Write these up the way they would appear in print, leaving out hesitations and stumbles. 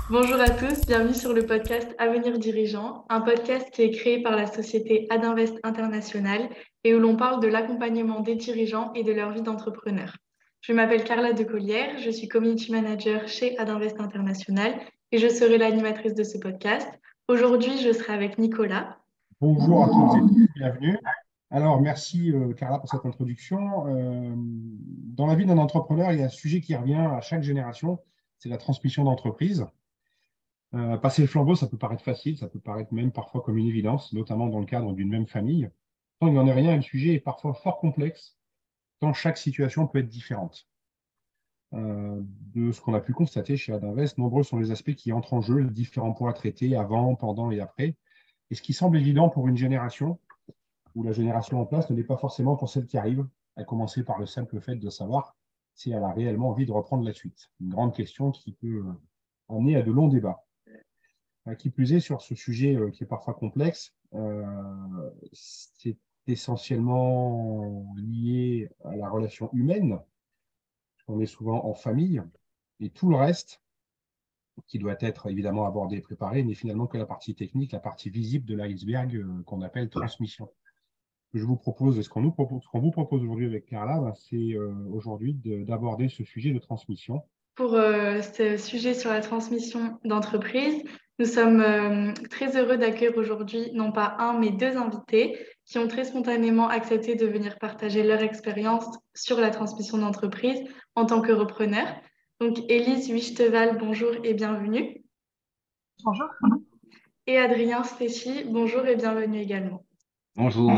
Bonjour à tous, bienvenue sur le podcast Avenir Dirigeant, un podcast qui est créé par la société Adinvest International et où l'on parle de l'accompagnement des dirigeants et de leur vie d'entrepreneur. Je m'appelle Carla Decollière, je suis Community Manager chez Adinvest International et je serai l'animatrice de ce podcast. Aujourd'hui, je serai avec Nicolas. Bonjour à toutes et tous, bienvenue. Alors, merci Carla pour cette introduction. Dans la vie d'un entrepreneur, il y a un sujet qui revient à chaque génération, c'est la transmission d'entreprise. Passer le flambeau, ça peut paraître facile, ça peut paraître même parfois comme une évidence, notamment dans le cadre d'une même famille. Tant il n'en est rien, le sujet est parfois fort complexe, tant chaque situation peut être différente. De ce qu'on a pu constater chez Adinvest, nombreux sont les aspects qui entrent en jeu, les différents points à traiter avant, pendant et après. Et ce qui semble évident pour une génération, où la génération en place ne l'est pas forcément pour celle qui arrive, à commencer par le simple fait de savoir si elle a réellement envie de reprendre la suite. Une grande question qui peut amener à de longs débats. Qui plus est, sur ce sujet qui est parfois complexe, c'est essentiellement lié à la relation humaine. On est souvent en famille, et tout le reste, qui doit être évidemment abordé et préparé, n'est finalement que la partie technique, la partie visible de l'iceberg qu'on appelle transmission. Je vous propose, ce qu'on vous propose aujourd'hui avec Carla, c'est aujourd'hui d'aborder ce sujet de transmission. Pour ce sujet sur la transmission d'entreprise, nous sommes très heureux d'accueillir aujourd'hui non pas un, mais deux invités qui ont très spontanément accepté de venir partager leur expérience sur la transmission d'entreprise en tant que repreneur. Donc, Élise Huichteval, bonjour et bienvenue. Bonjour. Et Adrien Stéchy, bonjour et bienvenue également. Bonjour.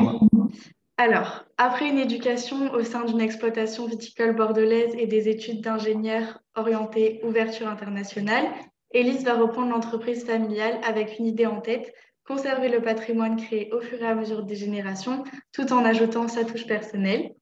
Alors, après une éducation au sein d'une exploitation viticole bordelaise et des études d'ingénieur orientées ouverture internationale, Élise va reprendre l'entreprise familiale avec une idée en tête, conserver le patrimoine créé au fur et à mesure des générations, tout en ajoutant sa touche personnelle.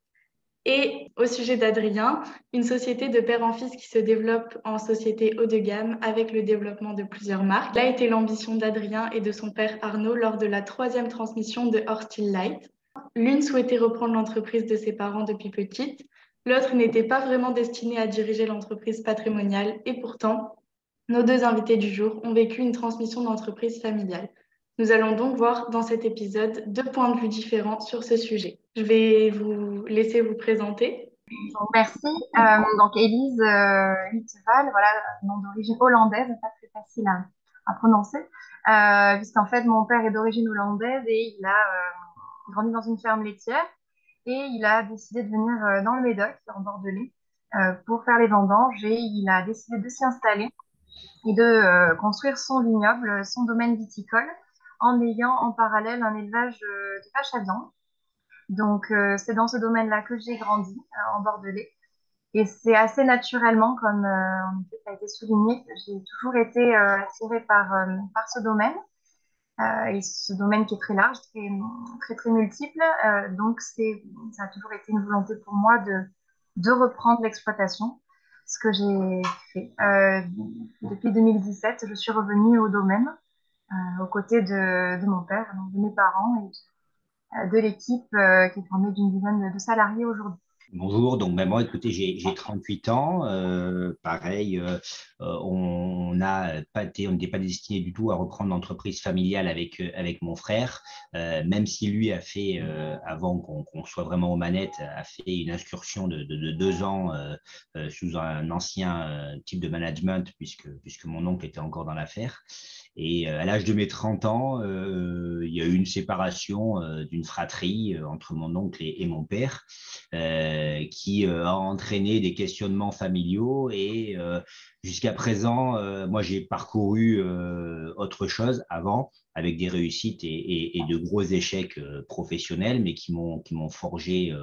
Et au sujet d'Adrien, une société de père en fils qui se développe en société haut de gamme avec le développement de plusieurs marques. Là a été l'ambition d'Adrien et de son père Arnaud lors de la troisième transmission de Horstill Light. L'une souhaitait reprendre l'entreprise de ses parents depuis petite, l'autre n'était pas vraiment destinée à diriger l'entreprise patrimoniale et pourtant, nos deux invités du jour ont vécu une transmission d'entreprise familiale. Nous allons donc voir dans cet épisode deux points de vue différents sur ce sujet. Je vais vous laisser vous présenter. Donc, merci. Donc, Élise Huitteval, voilà, nom d'origine hollandaise, pas très facile à prononcer, puisqu'en fait, mon père est d'origine hollandaise et il a grandi dans une ferme laitière et il a décidé de venir dans le Médoc, en Bordelais, pour faire les vendanges et il a décidé de s'y installer et de construire son vignoble, son domaine viticole, en ayant en parallèle un élevage de vaches à viande. Donc, c'est dans ce domaine-là que j'ai grandi, en Bordelais. Et c'est assez naturellement, comme en effet, ça a été souligné, que j'ai toujours été attirée par ce domaine. Et ce domaine qui est très large, très multiple. Donc, ça a toujours été une volonté pour moi de reprendre l'exploitation, ce que j'ai fait. Depuis 2017, je suis revenue au domaine, aux côtés de mon père, donc de mes parents et de l'équipe qui est formée d'une dizaine de salariés aujourd'hui. Bonjour, donc moi, écoutez, j'ai 38 ans. Pareil, on n'était pas destiné du tout à reprendre l'entreprise familiale avec mon frère, même si lui a fait, avant qu'on soit vraiment aux manettes, a fait une incursion de 2 ans sous un ancien type de management, puisque mon oncle était encore dans l'affaire. Et à l'âge de mes 30 ans, il y a eu une séparation d'une fratrie entre mon oncle et mon père, qui a entraîné des questionnements familiaux. Et jusqu'à présent, moi, j'ai parcouru autre chose avant, avec des réussites et de gros échecs professionnels, mais qui m'ont forgé,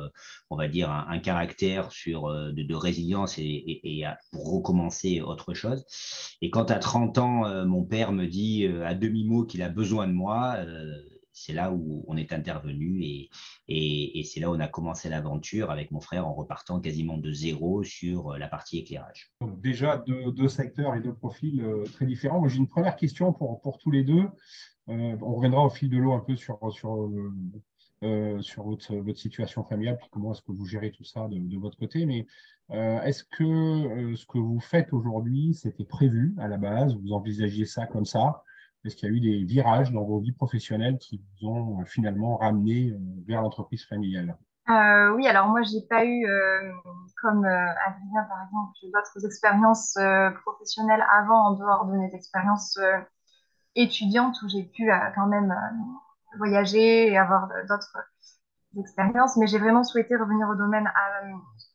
on va dire, un caractère de résilience pour recommencer autre chose. Et quand à 30 ans, mon père me dit à demi-mot qu'il a besoin de moi, c'est là où on est intervenu et c'est là où on a commencé l'aventure avec mon frère en repartant quasiment de zéro sur la partie éclairage. Donc déjà, deux secteurs et deux profils très différents. Moi, j'ai une première question pour tous les deux. On reviendra au fil de l'eau un peu sur votre situation familiale, puis comment est-ce que vous gérez tout ça de votre côté. Mais Est-ce que ce que vous faites aujourd'hui, c'était prévu à la base? Vous envisagiez ça comme ça? Est-ce qu'il y a eu des virages dans vos vies professionnelles qui vous ont finalement ramené vers l'entreprise familiale? Oui, alors moi, j'ai pas eu, comme Adrien, par exemple, d'autres expériences professionnelles avant, en dehors de mes expériences étudiantes, où j'ai pu quand même voyager et avoir d'autres expériences. Mais j'ai vraiment souhaité revenir au domaine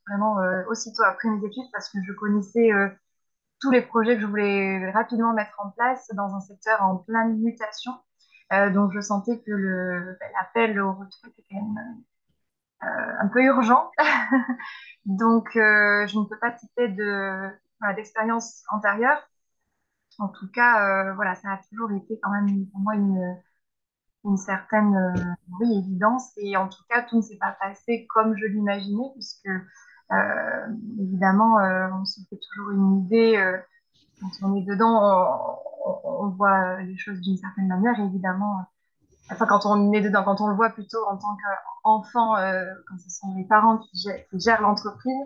vraiment aussitôt après mes études, parce que je connaissais tous les projets que je voulais rapidement mettre en place dans un secteur en pleine mutation. Donc, je sentais que l'appel au retraite était quand même un peu urgent. Donc, je ne peux pas citer voilà, d'expérience antérieure. En tout cas, voilà, ça a toujours été quand même pour moi une certaine oui, évidence. Et en tout cas, tout ne s'est pas passé comme je l'imaginais, puisque évidemment, on se fait toujours une idée. Quand on est dedans, on voit les choses d'une certaine manière. Et évidemment, enfin, quand on est dedans, quand on le voit plutôt en tant qu'enfant, quand ce sont les parents qui gèrent l'entreprise,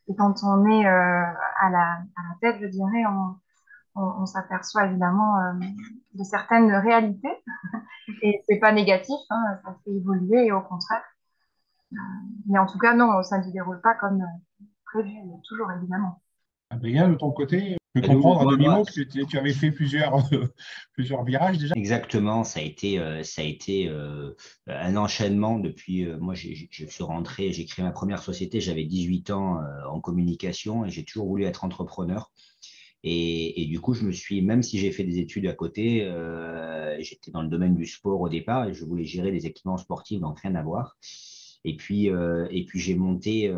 et quand on est à la tête, je dirais, on s'aperçoit évidemment de certaines réalités. Et c'est pas négatif, hein, ça fait évoluer, et au contraire. Mais en tout cas, non, ça ne se déroule pas comme prévu, toujours évidemment. Adrien, de ton côté, je peux Nous, comprendre à moi, demi-mot que tu avais fait plusieurs virages déjà. exactement, ça a été un enchaînement depuis. Moi, je suis rentré, j'ai créé ma première société, j'avais 18 ans en communication et j'ai toujours voulu être entrepreneur. Et du coup, même si j'ai fait des études à côté, j'étais dans le domaine du sport au départ et je voulais gérer des équipements sportifs, donc rien à voir. Et puis j'ai monté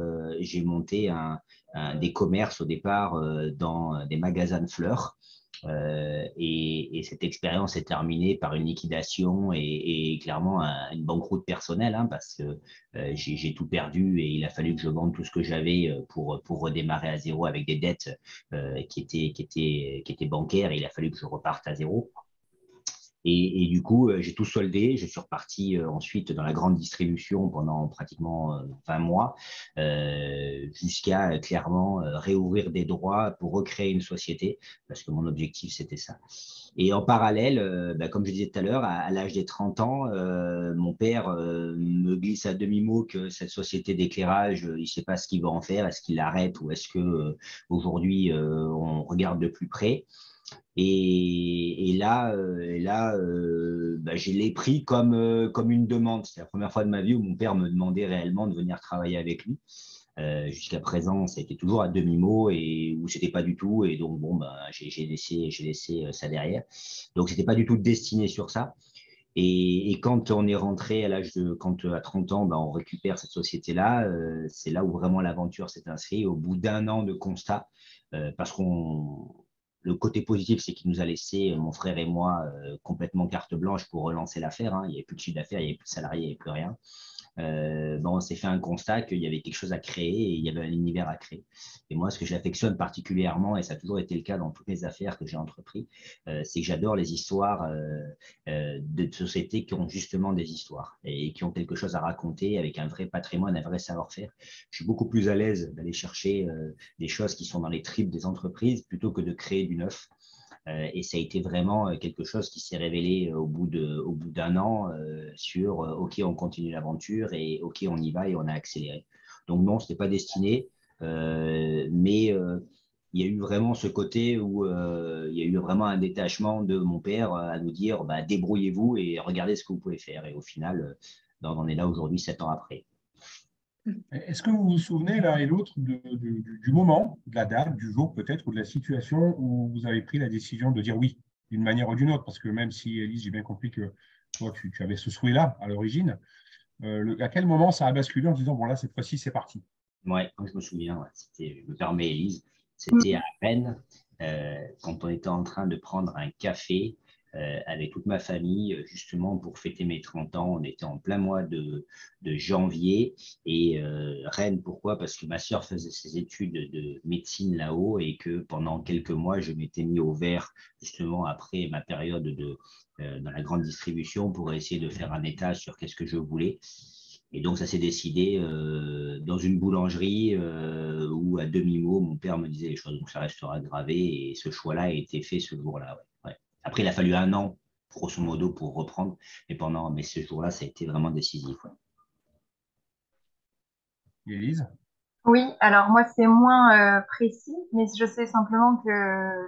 des commerces au départ dans des magasins de fleurs. Et cette expérience est terminée par une liquidation et clairement une banqueroute personnelle, hein, parce que j'ai tout perdu et il a fallu que je vende tout ce que j'avais pour redémarrer à zéro avec des dettes qui étaient bancaires. Et il a fallu que je reparte à zéro. Et du coup, j'ai tout soldé. Je suis reparti ensuite dans la grande distribution pendant pratiquement 20 mois, jusqu'à clairement réouvrir des droits pour recréer une société, parce que mon objectif, c'était ça. Et en parallèle, comme je disais tout à l'heure, à l'âge des 30 ans, mon père me glisse à demi-mot que cette société d'éclairage, il ne sait pas ce qu'il va en faire. Est-ce qu'il l'arrête ou est-ce que aujourd'hui on regarde de plus près? Et là, je l'ai pris comme une demande. C'est la première fois de ma vie où mon père me demandait réellement de venir travailler avec lui. Jusqu'à présent, ça a été toujours à demi-mot et où c'était pas du tout. Et donc, bon, j'ai laissé ça derrière. Donc, c'était pas du tout destiné sur ça. Et quand on est rentré quand à 30 ans, on récupère cette société-là, c'est là où vraiment l'aventure s'est inscrite. Au bout d'un an de constat, parce qu'on le côté positif, c'est qu'il nous a laissé, mon frère et moi, complètement carte blanche pour relancer l'affaire, hein. Il n'y avait plus de chiffre d'affaires, il n'y avait plus de salariés, il n'y avait plus rien. On s'est fait un constat qu'il y avait quelque chose à créer et il y avait un univers à créer. Et moi, ce que j'affectionne particulièrement, et ça a toujours été le cas dans toutes les affaires que j'ai entreprises, c'est que j'adore les histoires de sociétés qui ont justement des histoires et qui ont quelque chose à raconter avec un vrai patrimoine, un vrai savoir-faire. Je suis beaucoup plus à l'aise d'aller chercher des choses qui sont dans les tripes des entreprises plutôt que de créer du neuf. Et ça a été vraiment quelque chose qui s'est révélé au bout d'un an sur OK, on continue l'aventure et OK, on y va et on a accéléré. Donc non, ce n'était pas destiné, mais il y a eu vraiment ce côté où il y a eu vraiment un détachement de mon père à nous dire débrouillez-vous et regardez ce que vous pouvez faire. Et au final, on en est là aujourd'hui, 7 ans après. Est-ce que vous vous souvenez l'un et l'autre du moment, de la date, du jour peut-être, ou de la situation où vous avez pris la décision de dire oui, d'une manière ou d'une autre? Parce que même si, Élise, j'ai bien compris que toi, tu avais ce souhait-là à l'origine, à quel moment ça a basculé en disant, bon là, cette fois-ci, c'est parti? Ouais, je me souviens, ouais, je me permets, Élise, c'était à Rennes, quand on était en train de prendre un café avec toute ma famille, justement pour fêter mes 30 ans. On était en plein mois de janvier. Et Rennes, pourquoi? Parce que ma sœur faisait ses études de médecine là-haut et que pendant quelques mois, je m'étais mis au vert, justement après ma période dans la grande distribution pour essayer de faire un étage sur qu'est-ce que je voulais. Et donc, ça s'est décidé dans une boulangerie où ou à demi-mot, mon père me disait les choses, donc ça restera gravé. Et ce choix-là a été fait ce jour-là. Ouais. Ouais. Après, il a fallu un an, grosso modo, pour reprendre. Mais ce jour-là, ça a été vraiment décisif. Ouais. Élise? Oui, alors moi, c'est moins précis, mais je sais simplement que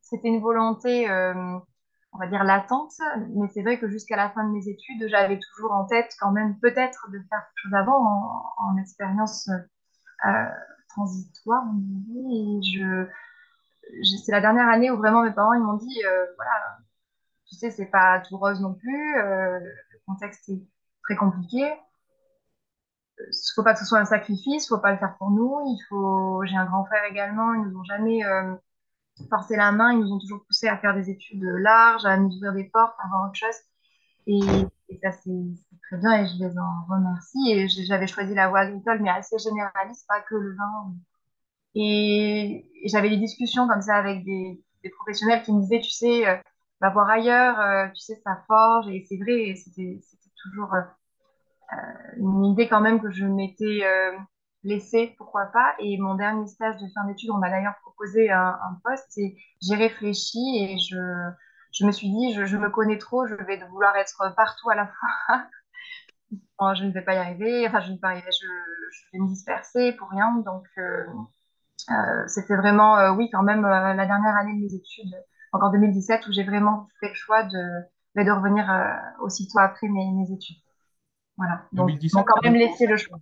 c'était une volonté, on va dire, latente. Mais c'est vrai que jusqu'à la fin de mes études, j'avais toujours en tête quand même peut-être de faire quelque chose avant en expérience euh, transitoire, on dit. Et c'est la dernière année où vraiment mes parents ils m'ont dit, voilà, tu sais, c'est pas tout rose non plus, le contexte est très compliqué. Faut pas que ce soit un sacrifice, faut pas le faire pour nous. J'ai un grand frère également, ils nous ont jamais forcé la main, ils nous ont toujours poussé à faire des études larges, à nous ouvrir des portes, à voir autre chose. Et ça, c'est très bien et je les en remercie. Et j'avais choisi la voie agricole, mais assez généraliste, pas que le vin. Et j'avais des discussions comme ça avec des professionnels qui me disaient, tu sais, va voir ailleurs, tu sais, ça forge. Et c'est vrai, et c'était toujours une idée quand même que je m'étais laissée, pourquoi pas. Et mon dernier stage de fin d'études, on m'a d'ailleurs proposé un poste et j'ai réfléchi et je me suis dit, je me connais trop, je vais vouloir être partout à la fois. Oh, je ne vais pas y arriver, enfin, je ne vais pas y arriver, je vais me disperser pour rien. Donc, c'était vraiment, oui, quand même, la dernière année de mes études, donc en 2017, où j'ai vraiment fait le choix de revenir aussitôt après mes études. Voilà. Donc, ils m'ont 2017, quand même laissé le choix.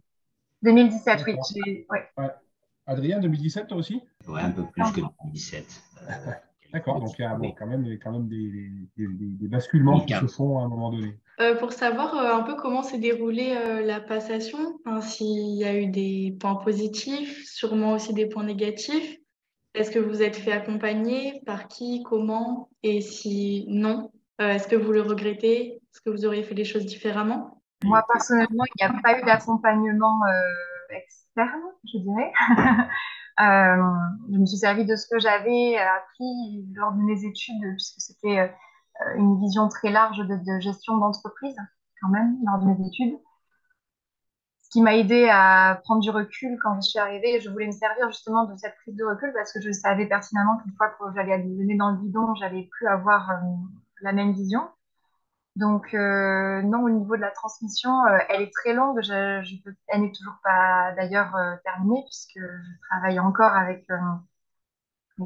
2017, oui. d'accord. Ouais. Ouais. Adrien, 2017, toi aussi? Ouais, un peu plus que 2017. D'accord, donc il y a bon, Oui. quand même des basculements Oui, qui se font à un moment donné. Pour savoir un peu comment s'est déroulée la passation, hein, s'il y a eu des points positifs, sûrement aussi des points négatifs. Est-ce que vous êtes fait accompagner? Par qui? Comment? Et si non, est-ce que vous le regrettez? Est-ce que vous auriez fait les choses différemment? Moi, personnellement, il n'y a pas eu d'accompagnement externe, je dirais. Euh, je me suis servi de ce que j'avais appris lors de mes études, puisque c'était une vision très large de gestion d'entreprise, quand même, lors de mes études. Ce qui m'a aidé à prendre du recul quand je suis arrivée. Je voulais me servir justement de cette prise de recul parce que je savais pertinemment qu'une fois que j'allais aller le nez dans le guidon, j'allais plus avoir la même vision. Donc, non, au niveau de la transmission, elle est très longue. Elle n'est toujours pas d'ailleurs terminée puisque je travaille encore avec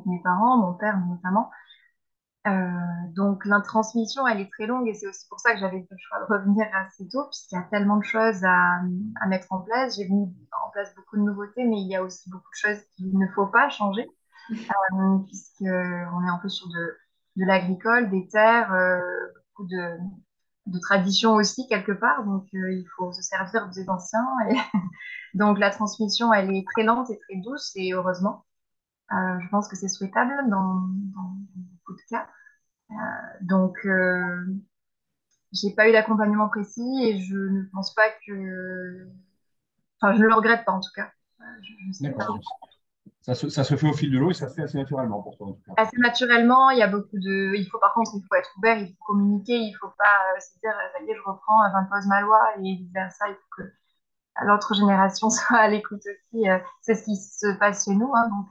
mes parents, mon père notamment. Donc, la transmission, elle est très longue et c'est aussi pour ça que j'avais fait le choix de revenir assez tôt, puisqu'il y a tellement de choses à mettre en place. J'ai mis en place beaucoup de nouveautés, mais il y a aussi beaucoup de choses qu'il ne faut pas changer, puisqu'on est un peu sur de l'agricole, des terres, beaucoup de traditions aussi quelque part. Donc, il faut se servir des anciens. Et donc, la transmission, elle est très lente et très douce, et heureusement. Je pense que c'est souhaitable dans beaucoup de cas. Donc, j'ai pas eu d'accompagnement précis et je ne pense pas que. Enfin, je ne le regrette pas en tout cas. Je sais pas. D'accord. Ça se fait au fil de l'eau et ça se fait assez naturellement pour toi, en tout cas. Assez naturellement, il y a beaucoup de. Par contre, il faut être ouvert, il faut communiquer, il faut pas se dire, ça y est, je reprends, j'impose ma loi et vice-versa. Il faut que l'autre génération soit à l'écoute aussi. C'est ce qui se passe chez nous, hein, donc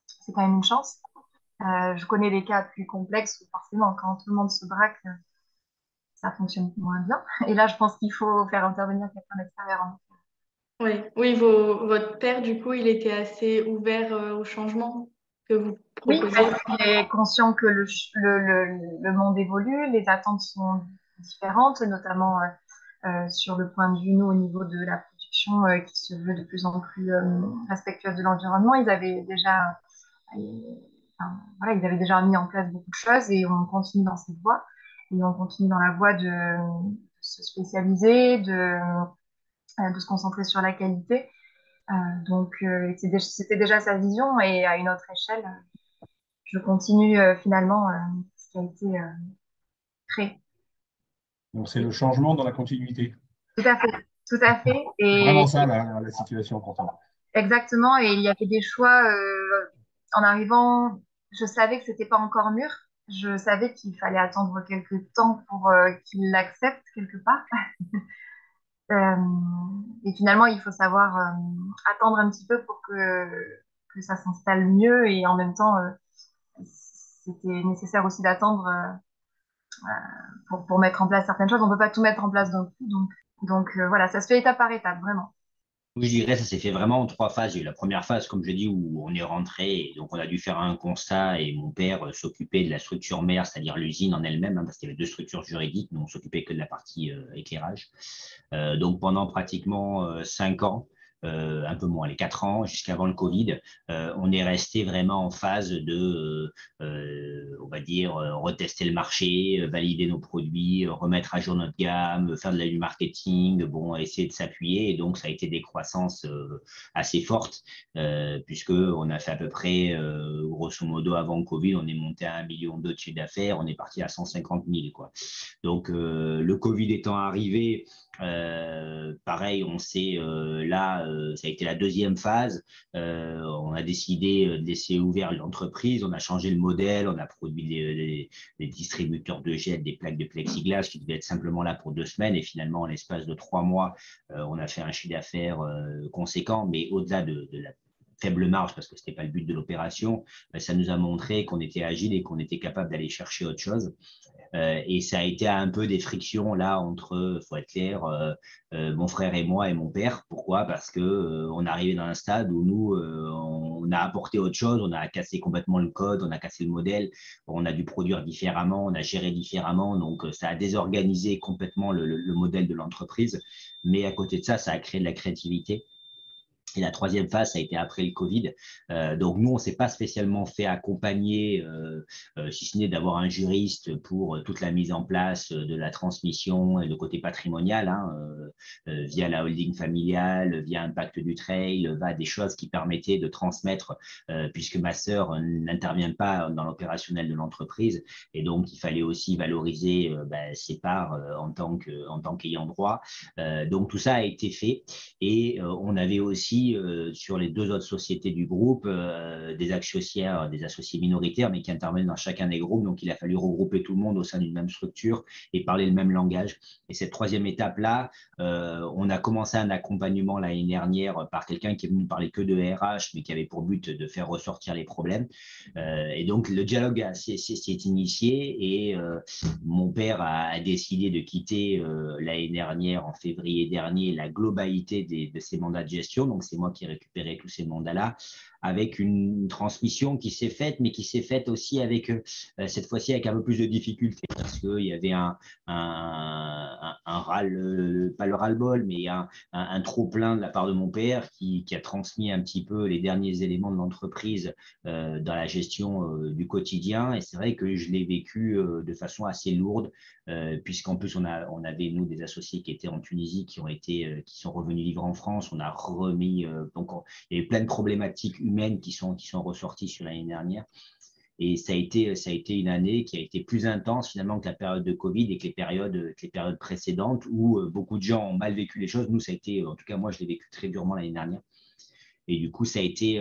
c'est quand même une chance. Je connais des cas plus complexes où forcément, quand tout le monde se braque, ça fonctionne moins bien. Et là, je pense qu'il faut faire intervenir quelqu'un d'extérieur, hein. Oui, oui, votre père, du coup, il était assez ouvert au changement que vous Oui, proposez. parce qu'il est conscient que le monde évolue, les attentes sont différentes, notamment sur le point de vue, nous, au niveau de la production qui se veut de plus en plus respectueuse de l'environnement. Voilà, ils avaient déjà mis en place beaucoup de choses et on continue dans cette voie. Et on continue dans la voie de se spécialiser, de se concentrer sur la qualité. Donc, c'était déjà sa vision et à une autre échelle, je continue finalement ce qui a été créé. Donc, c'est le changement dans la continuité. Tout à fait, tout à fait. C'est vraiment Et ça la situation pour toi. exactement, et il y avait des choix en arrivant, je savais que c'était pas encore mûr. Je savais qu'il fallait attendre quelques temps pour qu'il l'accepte quelque part. Et finalement, il faut savoir attendre un petit peu pour que ça s'installe mieux. Et en même temps, c'était nécessaire aussi d'attendre pour mettre en place certaines choses. On ne peut pas tout mettre en place d'un coup. Donc voilà, ça se fait étape par étape, vraiment. Oui, je dirais, ça s'est fait vraiment en trois phases. Il y a eu la première phase, comme je dis, où on est rentré, et donc on a dû faire un constat, et mon père s'occupait de la structure mère, c'est-à-dire l'usine en elle-même, hein, parce qu'il y avait deux structures juridiques, mais on s'occupait que de la partie éclairage. Donc pendant pratiquement 5 ans, un peu moins, les 4 ans, jusqu'avant le Covid, on est resté vraiment en phase de, on va dire, retester le marché, valider nos produits, remettre à jour notre gamme, faire du marketing, bon, essayer de s'appuyer. Et donc, ça a été des croissances assez fortes, puisque on a fait à peu près, grosso modo, avant le Covid, on est monté à 1,2 million de chiffre d'affaires, on est parti à 150 000, quoi. Donc, le Covid étant arrivé, pareil, on s'est là, ça a été la deuxième phase. On a décidé de laisser ouvert l'entreprise, on a changé le modèle, on a produit des distributeurs de gel, des plaques de plexiglas qui devaient être simplement là pour 2 semaines, et finalement, en l'espace de 3 mois, on a fait un chiffre d'affaires conséquent, mais au-delà de la faible marge, parce que ce n'était pas le but de l'opération, ça nous a montré qu'on était agile et qu'on était capable d'aller chercher autre chose. Et ça a été un peu des frictions là entre, faut être clair, mon frère et moi et mon père. Pourquoi? Parce que on arrivait dans un stade où nous, on a apporté autre chose, on a cassé complètement le code, on a cassé le modèle, on a dû produire différemment, on a géré différemment, donc ça a désorganisé complètement le modèle de l'entreprise. Mais à côté de ça, ça a créé de la créativité. Et la troisième phase, ça a été après le Covid. Donc, nous, on ne s'est pas spécialement fait accompagner, si ce n'est d'avoir un juriste pour toute la mise en place de la transmission et le côté patrimonial, hein, via la holding familiale, via un pacte du trail, via des choses qui permettaient de transmettre, puisque ma sœur n'intervient pas dans l'opérationnel de l'entreprise. Et donc, il fallait aussi valoriser ses parts en tant qu'ayant droit. Donc, tout ça a été fait. Et on avait aussi sur les deux autres sociétés du groupe des actionnaires, des associés minoritaires, mais qui interviennent dans chacun des groupes. Donc, il a fallu regrouper tout le monde au sein d'une même structure et parler le même langage. Et cette troisième étape-là, on a commencé un accompagnement l'année dernière par quelqu'un qui est venu parler que de RH, mais qui avait pour but de faire ressortir les problèmes. Et donc, le dialogue s'est initié, et mon père a décidé de quitter l'année dernière, en février dernier, la globalité de ses mandats de gestion. Donc, c'est moi qui ai récupéré tous ces mandats-là, avec une transmission qui s'est faite, mais qui s'est faite aussi avec, cette fois-ci, avec un peu plus de difficultés, parce qu'il y avait un râle, pas le ras-le-bol, mais un trop-plein de la part de mon père qui a transmis un petit peu les derniers éléments de l'entreprise dans la gestion du quotidien. Et c'est vrai que je l'ai vécu de façon assez lourde, puisqu'en plus, on avait, nous, des associés qui étaient en Tunisie, qui sont revenus vivre en France. On a remis, donc il y a eu plein de problématiques humaines qui sont ressorties sur l'année dernière. Et ça a été une année qui a été plus intense finalement que la période de Covid et que les périodes précédentes où beaucoup de gens ont mal vécu les choses. Nous, ça a été, en tout cas, moi, je l'ai vécu très durement l'année dernière. Et du coup, ça a été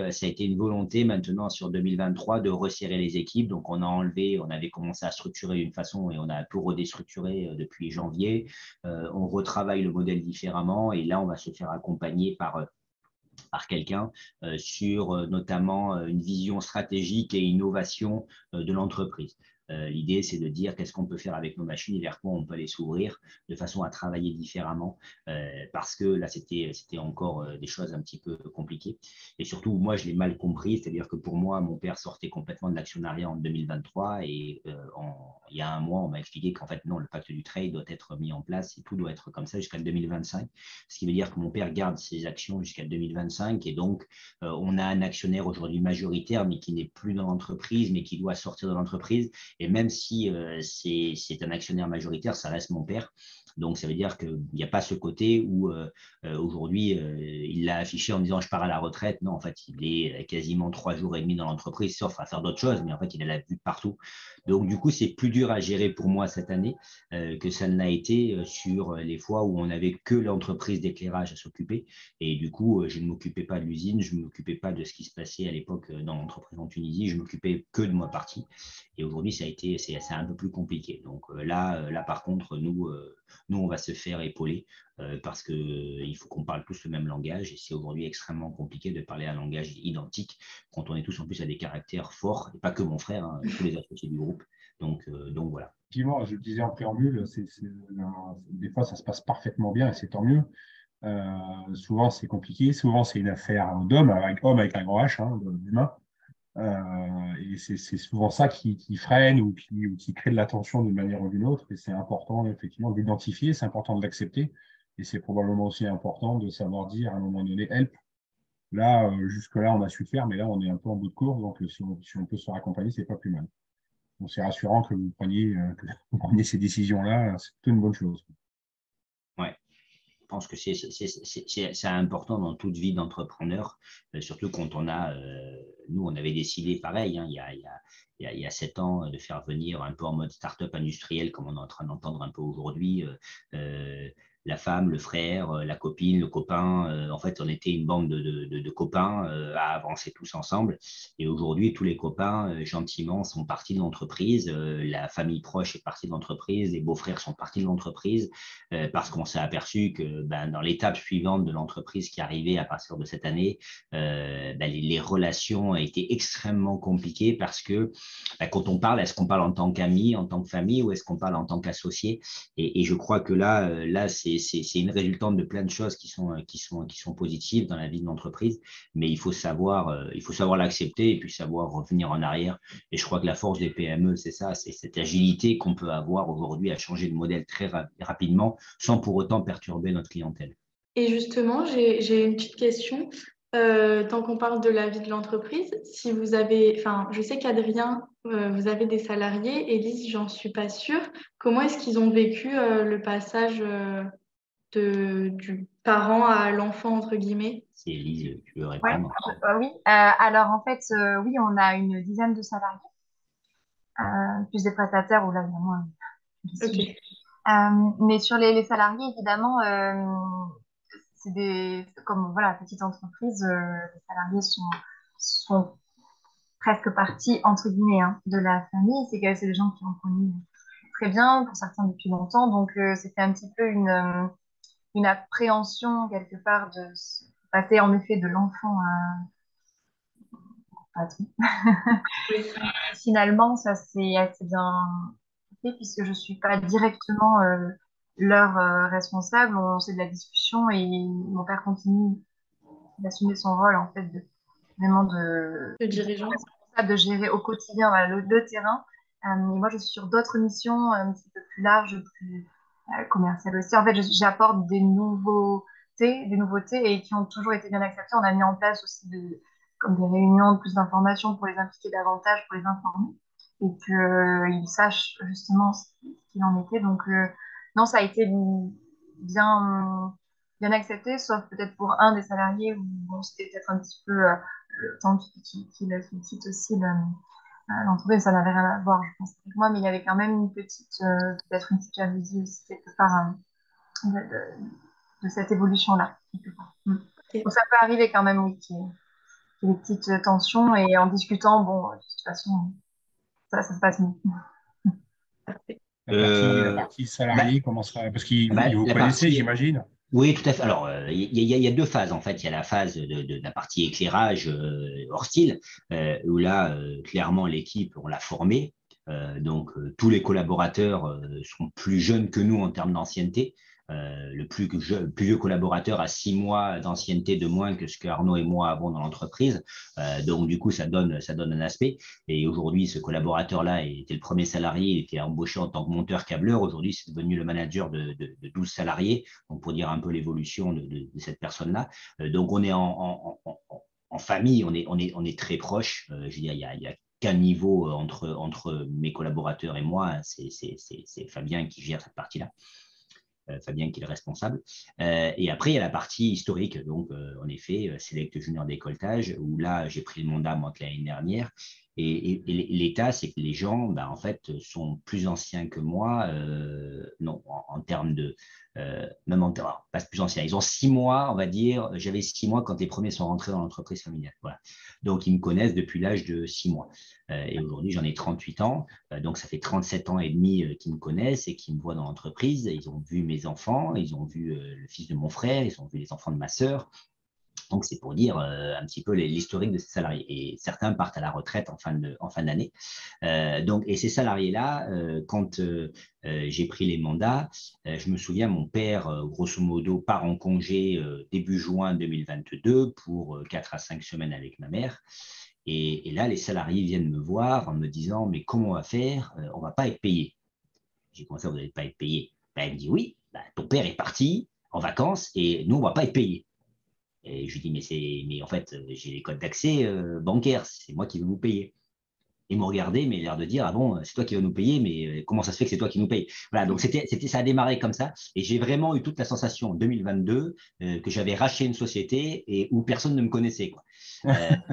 une volonté maintenant sur 2023 de resserrer les équipes. Donc, on avait commencé à structurer d'une façon et on a tout redéstructuré depuis janvier. On retravaille le modèle différemment et là, on va se faire accompagner par quelqu'un sur notamment une vision stratégique et innovation de l'entreprise. L'idée, c'est de dire qu'est-ce qu'on peut faire avec nos machines et vers quoi on peut les s'ouvrir de façon à travailler différemment, parce que là, c'était encore des choses un petit peu compliquées. Et surtout, moi, je l'ai mal compris, c'est-à-dire que pour moi, mon père sortait complètement de l'actionnariat en 2023 et il y a un mois, on m'a expliqué qu'en fait, non, le pacte du trade doit être mis en place et tout doit être comme ça jusqu'à 2025, ce qui veut dire que mon père garde ses actions jusqu'à 2025 et donc on a un actionnaire aujourd'hui majoritaire, mais qui n'est plus dans l'entreprise, mais qui doit sortir de l'entreprise. Et même si c'est un actionnaire majoritaire, ça reste mon père. Donc, ça veut dire qu'il n'y a pas ce côté où aujourd'hui, il l'a affiché en disant « je pars à la retraite ». Non, en fait, il est quasiment 3 jours et demi dans l'entreprise, sauf à faire d'autres choses, mais en fait, il a la vue de partout. Donc, du coup, c'est plus dur à gérer pour moi cette année que ça ne l'a été sur les fois où on n'avait que l'entreprise d'éclairage à s'occuper. Et du coup, je ne m'occupais pas de l'usine, je ne m'occupais pas de ce qui se passait à l'époque dans l'entreprise en Tunisie, je m'occupais que de ma partie. Et aujourd'hui, c'est un peu plus compliqué. Donc là, par contre, nous, nous, on va se faire épauler parce qu'il faut qu'on parle tous le même langage et c'est aujourd'hui extrêmement compliqué de parler un langage identique quand on est tous en plus à des caractères forts, et pas que mon frère, hein, tous les associés du groupe. Donc voilà. Effectivement, je le disais en préambule, des fois ça se passe parfaitement bien et c'est tant mieux. Souvent c'est compliqué, souvent c'est une affaire d'homme avec un grand H, hein, d'humain. Et c'est souvent ça qui freine ou qui crée de la tension d'une manière ou d'une autre. Et c'est important effectivement d'identifier, c'est important de l'accepter. Et c'est probablement aussi important de savoir dire à un moment donné, help. Là, jusque-là, on a su faire, mais là, on est un peu en bout de course. Donc, si on peut se faire accompagner, c'est pas plus mal. Donc, c'est rassurant que vous preniez ces décisions-là. C'est plutôt une bonne chose. Ouais. Je pense que c'est important dans toute vie d'entrepreneur, surtout quand nous, on avait décidé pareil, hein, il y a 7 ans, de faire venir un peu en mode start-up industriel, comme on est en train d'entendre un peu aujourd'hui, la femme, le frère, la copine, le copain. En fait, on était une bande de copains à avancer tous ensemble. Et aujourd'hui, tous les copains, gentiment, sont partis de l'entreprise. La famille proche est partie de l'entreprise. Les beaux-frères sont partis de l'entreprise parce qu'on s'est aperçu que dans l'étape suivante de l'entreprise qui arrivait à partir de cette année, les relations étaient extrêmement compliquées parce que quand on parle, est-ce qu'on parle en tant qu'ami, en tant que famille ou est-ce qu'on parle en tant qu'associé et je crois que là c'est une résultante de plein de choses qui sont positives dans la vie de l'entreprise, mais il faut savoir l'accepter et puis savoir revenir en arrière. Et je crois que la force des PME, c'est ça, c'est cette agilité qu'on peut avoir aujourd'hui à changer de modèle très rapidement sans pour autant perturber notre clientèle. Et justement, j'ai une petite question. Tant qu'on parle de la vie de l'entreprise, si vous avez, enfin, je sais qu'Adrien, vous avez des salariés, Élise, j'en suis pas sûre. Comment est-ce qu'ils ont vécu le passage du parent à l'enfant, entre guillemets? Si Élise, tu veux Ouais, répondre. oui. Alors en fait, oui, on a une dizaine de salariés, plus des prestataires où là, évidemment, Ok. mais sur les salariés, évidemment, comme voilà, petite entreprise, les salariés sont presque partie, entre guillemets, hein, de la famille. C'est des gens qui ont connu très bien, pour certains depuis longtemps. Donc, c'était un petit peu une appréhension, quelque part, de passer, en effet, de l'enfant à tout. Oui. Finalement, ça s'est assez bien fait, puisque je ne suis pas directement leur responsable. C'est de la discussion et mon père continue d'assumer son rôle, en fait, vraiment Le dirigeant. de gérer au quotidien voilà, le terrain. Et moi, je suis sur d'autres missions un petit peu plus larges, plus commerciales aussi. En fait, j'apporte des nouveautés et qui ont toujours été bien acceptées. On a mis en place aussi comme des réunions, plus d'informations pour les impliquer davantage, pour les informer et qu'ils sachent justement ce qu'il en était. Donc, non, ça a été bien accepté, sauf peut-être pour un des salariés où bon, c'était peut-être un petit peu le temps qu'il quitte aussi l'entreprise, ça n'avait rien à voir, je pense, avec moi, mais il y avait quand même peut-être une petite jalousie aussi quelque part de cette évolution-là, quelque part. Ok. Donc ça peut arriver quand même, oui, qu'il y ait des petites tensions, et en discutant, bon, de toute façon, ça se passe mieux. Parfait. La Euh, partie bah, salariée, comment ça? Parce que vous la connaissez, partie, j'imagine. Oui, tout à fait. Alors, il y a deux phases en fait. Il y a la phase de la partie éclairage hors style, où là, clairement, l'équipe, on l'a formée. Tous les collaborateurs sont plus jeunes que nous en termes d'ancienneté. Le plus vieux collaborateur a 6 mois d'ancienneté de moins que ce que Arnaud et moi avons dans l'entreprise. Donc, du coup, ça donne un aspect. Et aujourd'hui, ce collaborateur-là était le premier salarié. Il était embauché en tant que monteur câbleur. Aujourd'hui, c'est devenu le manager de 12 salariés. Donc, pour dire un peu l'évolution de cette personne-là. Donc, on est en famille, on est très proche. Je veux dire, il y a qu'un niveau entre mes collaborateurs et moi. C'est Fabien qui gère cette partie-là. Fabien qui est le responsable. Et après, il y a la partie historique. Donc, en effet, Select Junior Décolletage, où là, j'ai pris le mandat moi l'année dernière. Et l'état, c'est que les gens, ben, en fait, sont plus anciens que moi, non, en termes de, même en termes, pas plus anciens. Ils ont 6 mois, on va dire. J'avais 6 mois quand les premiers sont rentrés dans l'entreprise familiale. Voilà. Donc, ils me connaissent depuis l'âge de 6 mois. Et aujourd'hui, j'en ai 38 ans. Donc, ça fait 37 ans et demi qu'ils me connaissent et qu'ils me voient dans l'entreprise. Ils ont vu mes enfants, ils ont vu le fils de mon frère, ils ont vu les enfants de ma sœur. Donc, c'est pour dire un petit peu l'historique de ces salariés. Et certains partent à la retraite en fin d'année. Et ces salariés-là, quand j'ai pris les mandats, je me souviens, mon père, grosso modo, part en congé début juin 2022 pour 4 à 5 semaines avec ma mère. Et là, les salariés viennent me voir en me disant, mais comment on va faire? On ne va pas être payé. J'ai commencé, vous n'allez pas être payé. Ben, elle me dit, oui, ben, ton père est parti en vacances et nous, on ne va pas être payé. Et je lui dis, mais en fait, j'ai les codes d'accès bancaires, c'est moi qui vais vous payer. Ils m'ont regardé, mais l'air de dire, ah bon, c'est toi qui vas nous payer, mais comment ça se fait que c'est toi qui nous paye? Voilà, donc ça a démarré comme ça. Et j'ai vraiment eu toute la sensation en 2022 que j'avais racheté une société et où personne ne me connaissait, quoi.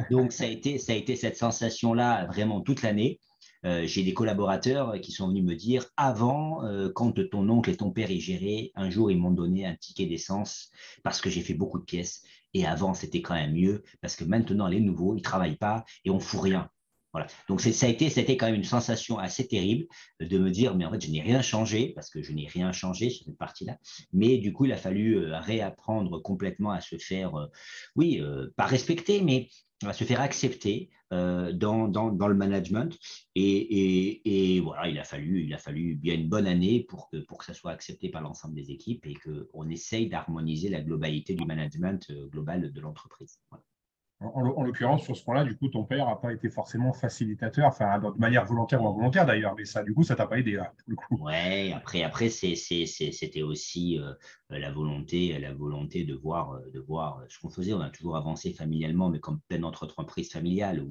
Donc ça a été cette sensation-là vraiment toute l'année. J'ai des collaborateurs qui sont venus me dire, avant, quand ton oncle et ton père y géraient, un jour, ils m'ont donné un ticket d'essence parce que j'ai fait beaucoup de pièces. Et avant, c'était quand même mieux parce que maintenant, les nouveaux, ils ne travaillent pas et on ne fout rien. Voilà. Donc, c'était quand même une sensation assez terrible de me dire, mais en fait, je n'ai rien changé parce que je n'ai rien changé sur cette partie-là. Mais du coup, il a fallu réapprendre complètement à se faire, oui, pas respecter, mais à se faire accepter dans le management. Et voilà, il a fallu bien une bonne année pour que ça soit accepté par l'ensemble des équipes et qu'on essaye d'harmoniser la globalité du management global de l'entreprise. Voilà. En l'occurrence, sur ce point-là, du coup, ton père n'a pas été forcément facilitateur, enfin, de manière volontaire ou involontaire d'ailleurs, mais ça, du coup, ça t'a pas aidé, là, pour le coup. Ouais, après c'était aussi la volonté de voir ce qu'on faisait. On a toujours avancé familialement, mais comme plein d'autres entreprises familiales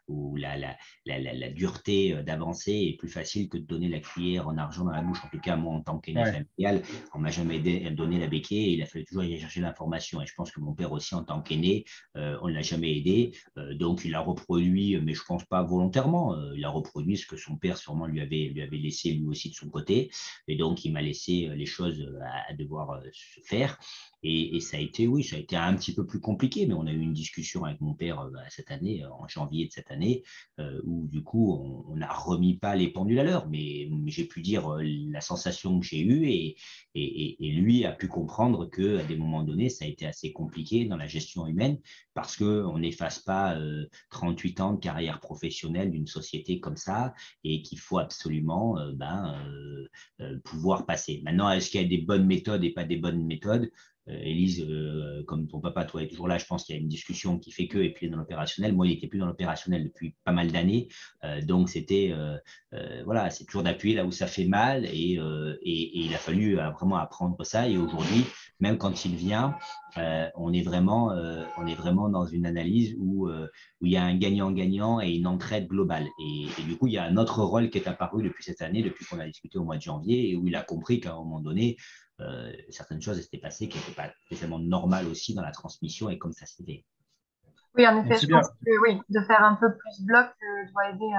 où la dureté d'avancer est plus facile que de donner la cuillère en argent dans la bouche. En tout cas, moi, en tant qu'aîné Ouais. familial, on m'a jamais donné la béquille et il a fallu toujours aller chercher l'information. Et je pense que mon père aussi, en tant qu'aîné, on ne l'a jamais aidé. Donc, il a reproduit, mais je pense pas volontairement, il a reproduit ce que son père sûrement lui avait laissé lui aussi de son côté. Et donc, il m'a laissé les choses à devoir se faire. Et ça a été, oui, ça a été un petit peu plus compliqué, mais on a eu une discussion avec mon père cette année, en janvier de cette année, où du coup, on n'a remis pas les pendules à l'heure, mais j'ai pu dire la sensation que j'ai eue et lui a pu comprendre qu'à des moments donnés, ça a été assez compliqué dans la gestion humaine parce qu'on n'efface pas 38 ans de carrière professionnelle d'une société comme ça et qu'il faut absolument pouvoir passer. Maintenant, est-ce qu'il y a des bonnes méthodes et pas des bonnes méthodes? Élise, comme ton papa, toi, est toujours là, je pense qu'il y a une discussion qui fait que, et puis dans l'opérationnel. Moi, il n'était plus dans l'opérationnel depuis pas mal d'années. Donc, voilà, c'est toujours d'appuyer là où ça fait mal. Et il a fallu vraiment apprendre ça. Et aujourd'hui, même quand il vient, on est vraiment dans une analyse où il y a un gagnant-gagnant et une entraide globale. Et du coup, il y a un autre rôle qui est apparu depuis cette année, depuis qu'on a discuté au mois de janvier, et où il a compris qu'à un moment donné, certaines choses s'étaient passées qui n'étaient pas spécialement normales aussi dans la transmission et comme ça s'est fait. Oui, en effet, C'est je bien. pense que oui, de faire un peu plus bloc doit aider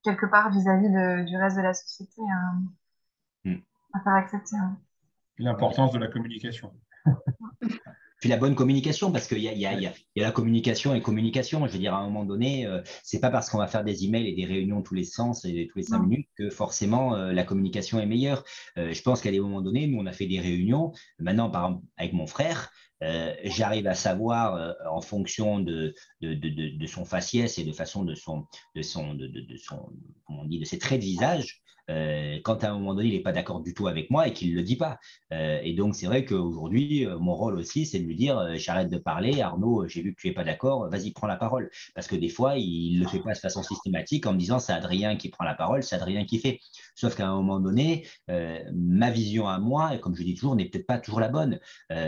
quelque part vis-à-vis du reste de la société à faire accepter. L'importance de la communication. Puis la bonne communication, parce qu'il y a la communication et communication. Je veux dire, à un moment donné, c'est pas parce qu'on va faire des emails et des réunions tous les sens et tous les 5 minutes que forcément la communication est meilleure. Je pense qu'à des moments donnés, nous, on a fait des réunions. Maintenant, par exemple, avec mon frère, j'arrive à savoir en fonction de son faciès et de façon comment on dit, de ses traits de visage, quand à un moment donné, il n'est pas d'accord du tout avec moi et qu'il ne le dit pas. Et donc, c'est vrai qu'aujourd'hui, mon rôle aussi, c'est de lui dire, j'arrête de parler, Arnaud, j'ai vu que tu n'es pas d'accord, vas-y, prends la parole. Parce que des fois, il ne le fait pas de façon systématique en me disant, c'est Adrien qui prend la parole, c'est Adrien qui fait. Sauf qu'à un moment donné, ma vision à moi, et comme je dis toujours, n'est peut-être pas toujours la bonne.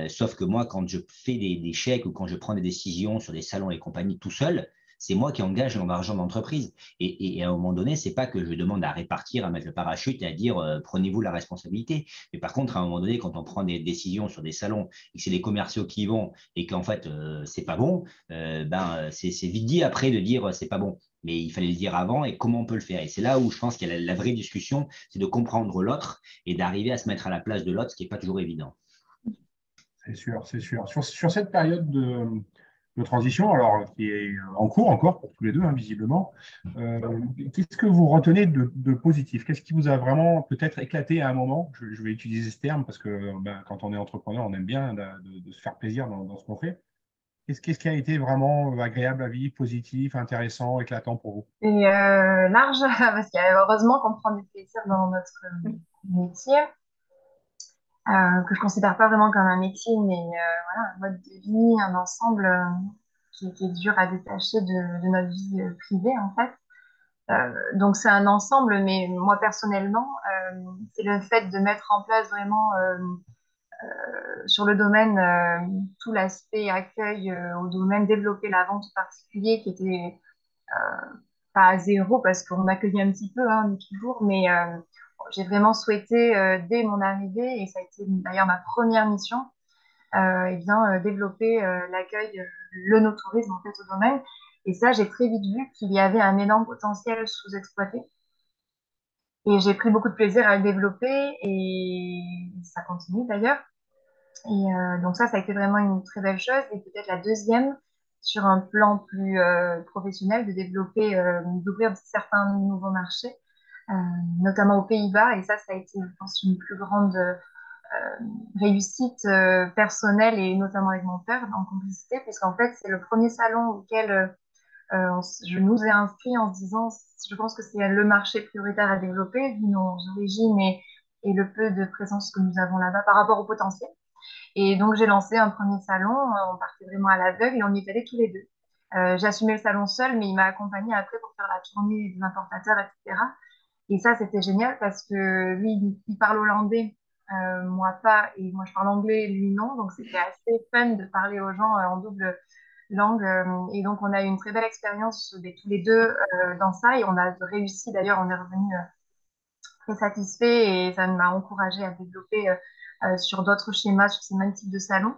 Sauf que moi, quand je fais des chèques ou quand je prends des décisions sur des salons et compagnie tout seul, c'est moi qui engage mon argent d'entreprise. Et à un moment donné, c'est pas que je demande à répartir, à mettre le parachute et à dire prenez-vous la responsabilité. Mais par contre, à un moment donné, quand on prend des décisions sur des salons et que c'est les commerciaux qui y vont et qu'en fait, c'est pas bon, c'est vite dit après de dire c'est pas bon. Mais il fallait le dire avant et comment on peut le faire. Et c'est là où je pense qu'il y a la vraie discussion, c'est de comprendre l'autre et d'arriver à se mettre à la place de l'autre, ce qui n'est pas toujours évident. C'est sûr, c'est sûr. Sur cette période de transition, alors qui est en cours encore pour tous les deux, hein, visiblement, qu'est-ce que vous retenez de positif? Qu'est-ce qui vous a vraiment peut-être éclaté à un moment? Je vais utiliser ce terme parce que quand on est entrepreneur, on aime bien de se faire plaisir dans ce qu'on fait. Qu'est-ce qui a été vraiment agréable à vivre, positif, intéressant, éclatant pour vous? Et large, parce qu'il y a heureusement qu'on prend du plaisir dans notre métier, que je considère pas vraiment comme un métier, mais voilà, un mode de vie, un ensemble qui est dur à détacher de notre vie privée, en fait. Donc c'est un ensemble, mais moi personnellement, c'est le fait de mettre en place vraiment sur le domaine tout l'aspect accueil au domaine, développer la vente en particulier qui était pas à zéro parce qu'on accueillait un petit peu hein, toujours, mais j'ai vraiment souhaité dès mon arrivée, et ça a été d'ailleurs ma première mission, eh bien, développer l'accueil, le no-tourisme en fait au domaine. Et ça, j'ai très vite vu qu'il y avait un énorme potentiel sous-exploité. Et j'ai pris beaucoup de plaisir à le développer et ça continue d'ailleurs. Et donc ça a été vraiment une très belle chose. Et peut-être la deuxième, sur un plan plus professionnel, de développer, d'ouvrir certains nouveaux marchés, euh, notamment aux Pays-Bas. Et ça a été, je pense, une plus grande réussite personnelle et notamment avec mon père en complicité, puisqu'en fait, c'est le premier salon auquel je nous ai inscrits en se disant, je pense que c'est le marché prioritaire à développer, vu nos origines et le peu de présence que nous avons là-bas par rapport au potentiel. Et donc, j'ai lancé un premier salon. On partait vraiment à l'aveugle et on y est allés tous les deux. J'ai assumé le salon seul, mais il m'a accompagné après pour faire la tournée des importateurs, etc. Et ça, c'était génial parce que lui, il parle hollandais, moi pas, et moi je parle anglais, lui non. Donc, c'était assez fun de parler aux gens en double langue. Et donc, on a eu une très belle expérience tous les deux dans ça. Et on a réussi, d'ailleurs, on est revenu très satisfait et ça m'a encouragé à développer sur d'autres schémas, sur ces mêmes types de salons,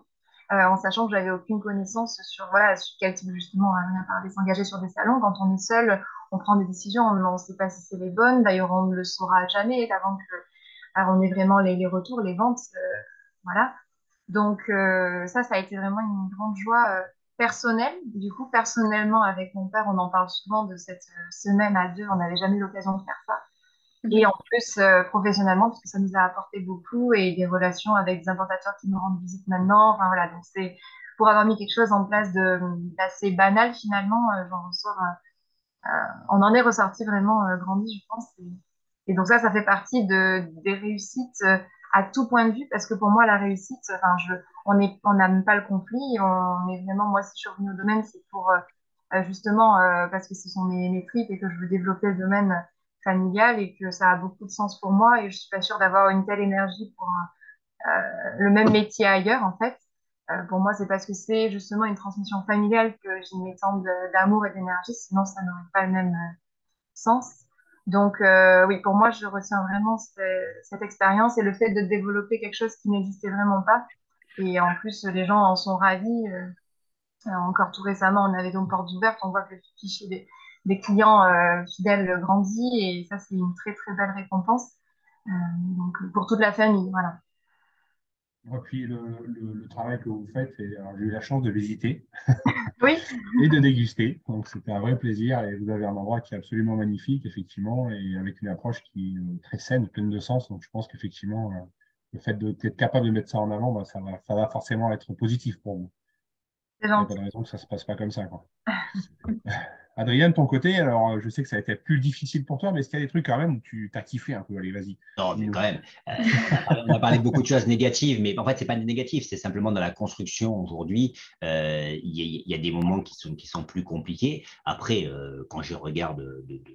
en sachant que j'avais aucune connaissance sur, voilà, sur quel type justement, on a parlé, s'engager sur des salons. Quand on est seul, on prend des décisions, on ne sait pas si c'est les bonnes. D'ailleurs, on ne le saura jamais avant que alors, on ait vraiment les retours, les ventes, voilà. Donc ça a été vraiment une grande joie personnelle. Du coup, personnellement, avec mon père, on en parle souvent de cette semaine à deux. On n'avait jamais eu l'occasion de faire ça. Et en plus, professionnellement, parce que ça nous a apporté beaucoup et des relations avec des importateurs qui nous rendent visite maintenant. Enfin, voilà, donc c'est pour avoir mis quelque chose en place d'assez banal finalement, j'en ressors, on en est ressorti vraiment grandi, je pense. Et donc ça fait partie des réussites à tout point de vue, parce que pour moi, la réussite, enfin, on n'aime pas le conflit. On est vraiment, moi, si je suis revenue au domaine, c'est pour justement parce que ce sont mes tripes et que je veux développer le domaine familial et que ça a beaucoup de sens pour moi et je suis pas sûre d'avoir une telle énergie pour le même métier ailleurs en fait. Pour moi, c'est parce que c'est justement une transmission familiale que j'y mets tant d'amour et d'énergie, sinon ça n'aurait pas le même sens. Donc oui, pour moi, je retiens vraiment cette expérience et le fait de développer quelque chose qui n'existait vraiment pas. Et en plus, les gens en sont ravis. Encore tout récemment, on avait donc portes ouvertes, on voit que le fichier des clients fidèles grandit et ça, c'est une très très belle récompense. Donc pour toute la famille, voilà. Et puis le travail que vous faites, alors, j'ai eu la chance de visiter Oui, et de déguster. Donc c'était un vrai plaisir et vous avez un endroit qui est absolument magnifique, effectivement, et avec une approche qui est très saine, pleine de sens. Donc je pense qu'effectivement, le fait d'être capable de mettre ça en avant, ça va forcément être positif pour vous. c'est Il n'y a pas gentil. de raison que ça ne se passe pas comme ça, quoi. Adrien, de ton côté, alors je sais que ça a été plus difficile pour toi, mais est-ce qu'il y a des trucs quand même où tu t'as kiffé un peu? Allez, vas-y. Non, mais Dis-nous. quand même, on a parlé de beaucoup de choses négatives, mais en fait, ce n'est pas des négatifs, c'est simplement dans la construction aujourd'hui, il y a des moments qui sont plus compliqués. Après, quand je regarde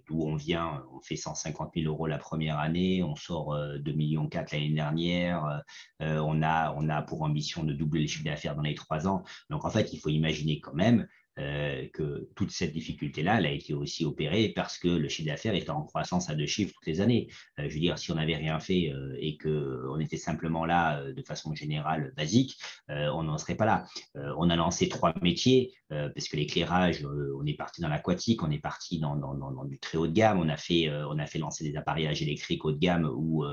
d'où on vient, on fait 150 000 euros la première année, on sort 2,4 millions l'année dernière, on a pour ambition de doubler le chiffre d'affaires dans les 3 ans. Donc, en fait, il faut imaginer quand même que toute cette difficulté-là, elle a été aussi opérée parce que le chiffre d'affaires était en croissance à 2 chiffres toutes les années. Je veux dire, si on n'avait rien fait et qu'on était simplement là de façon générale, basique, on n'en serait pas là. On a lancé 3 métiers parce que l'éclairage, on est parti dans l'aquatique, on est parti dans du très haut de gamme, on a fait lancer des appareillages électriques haut de gamme où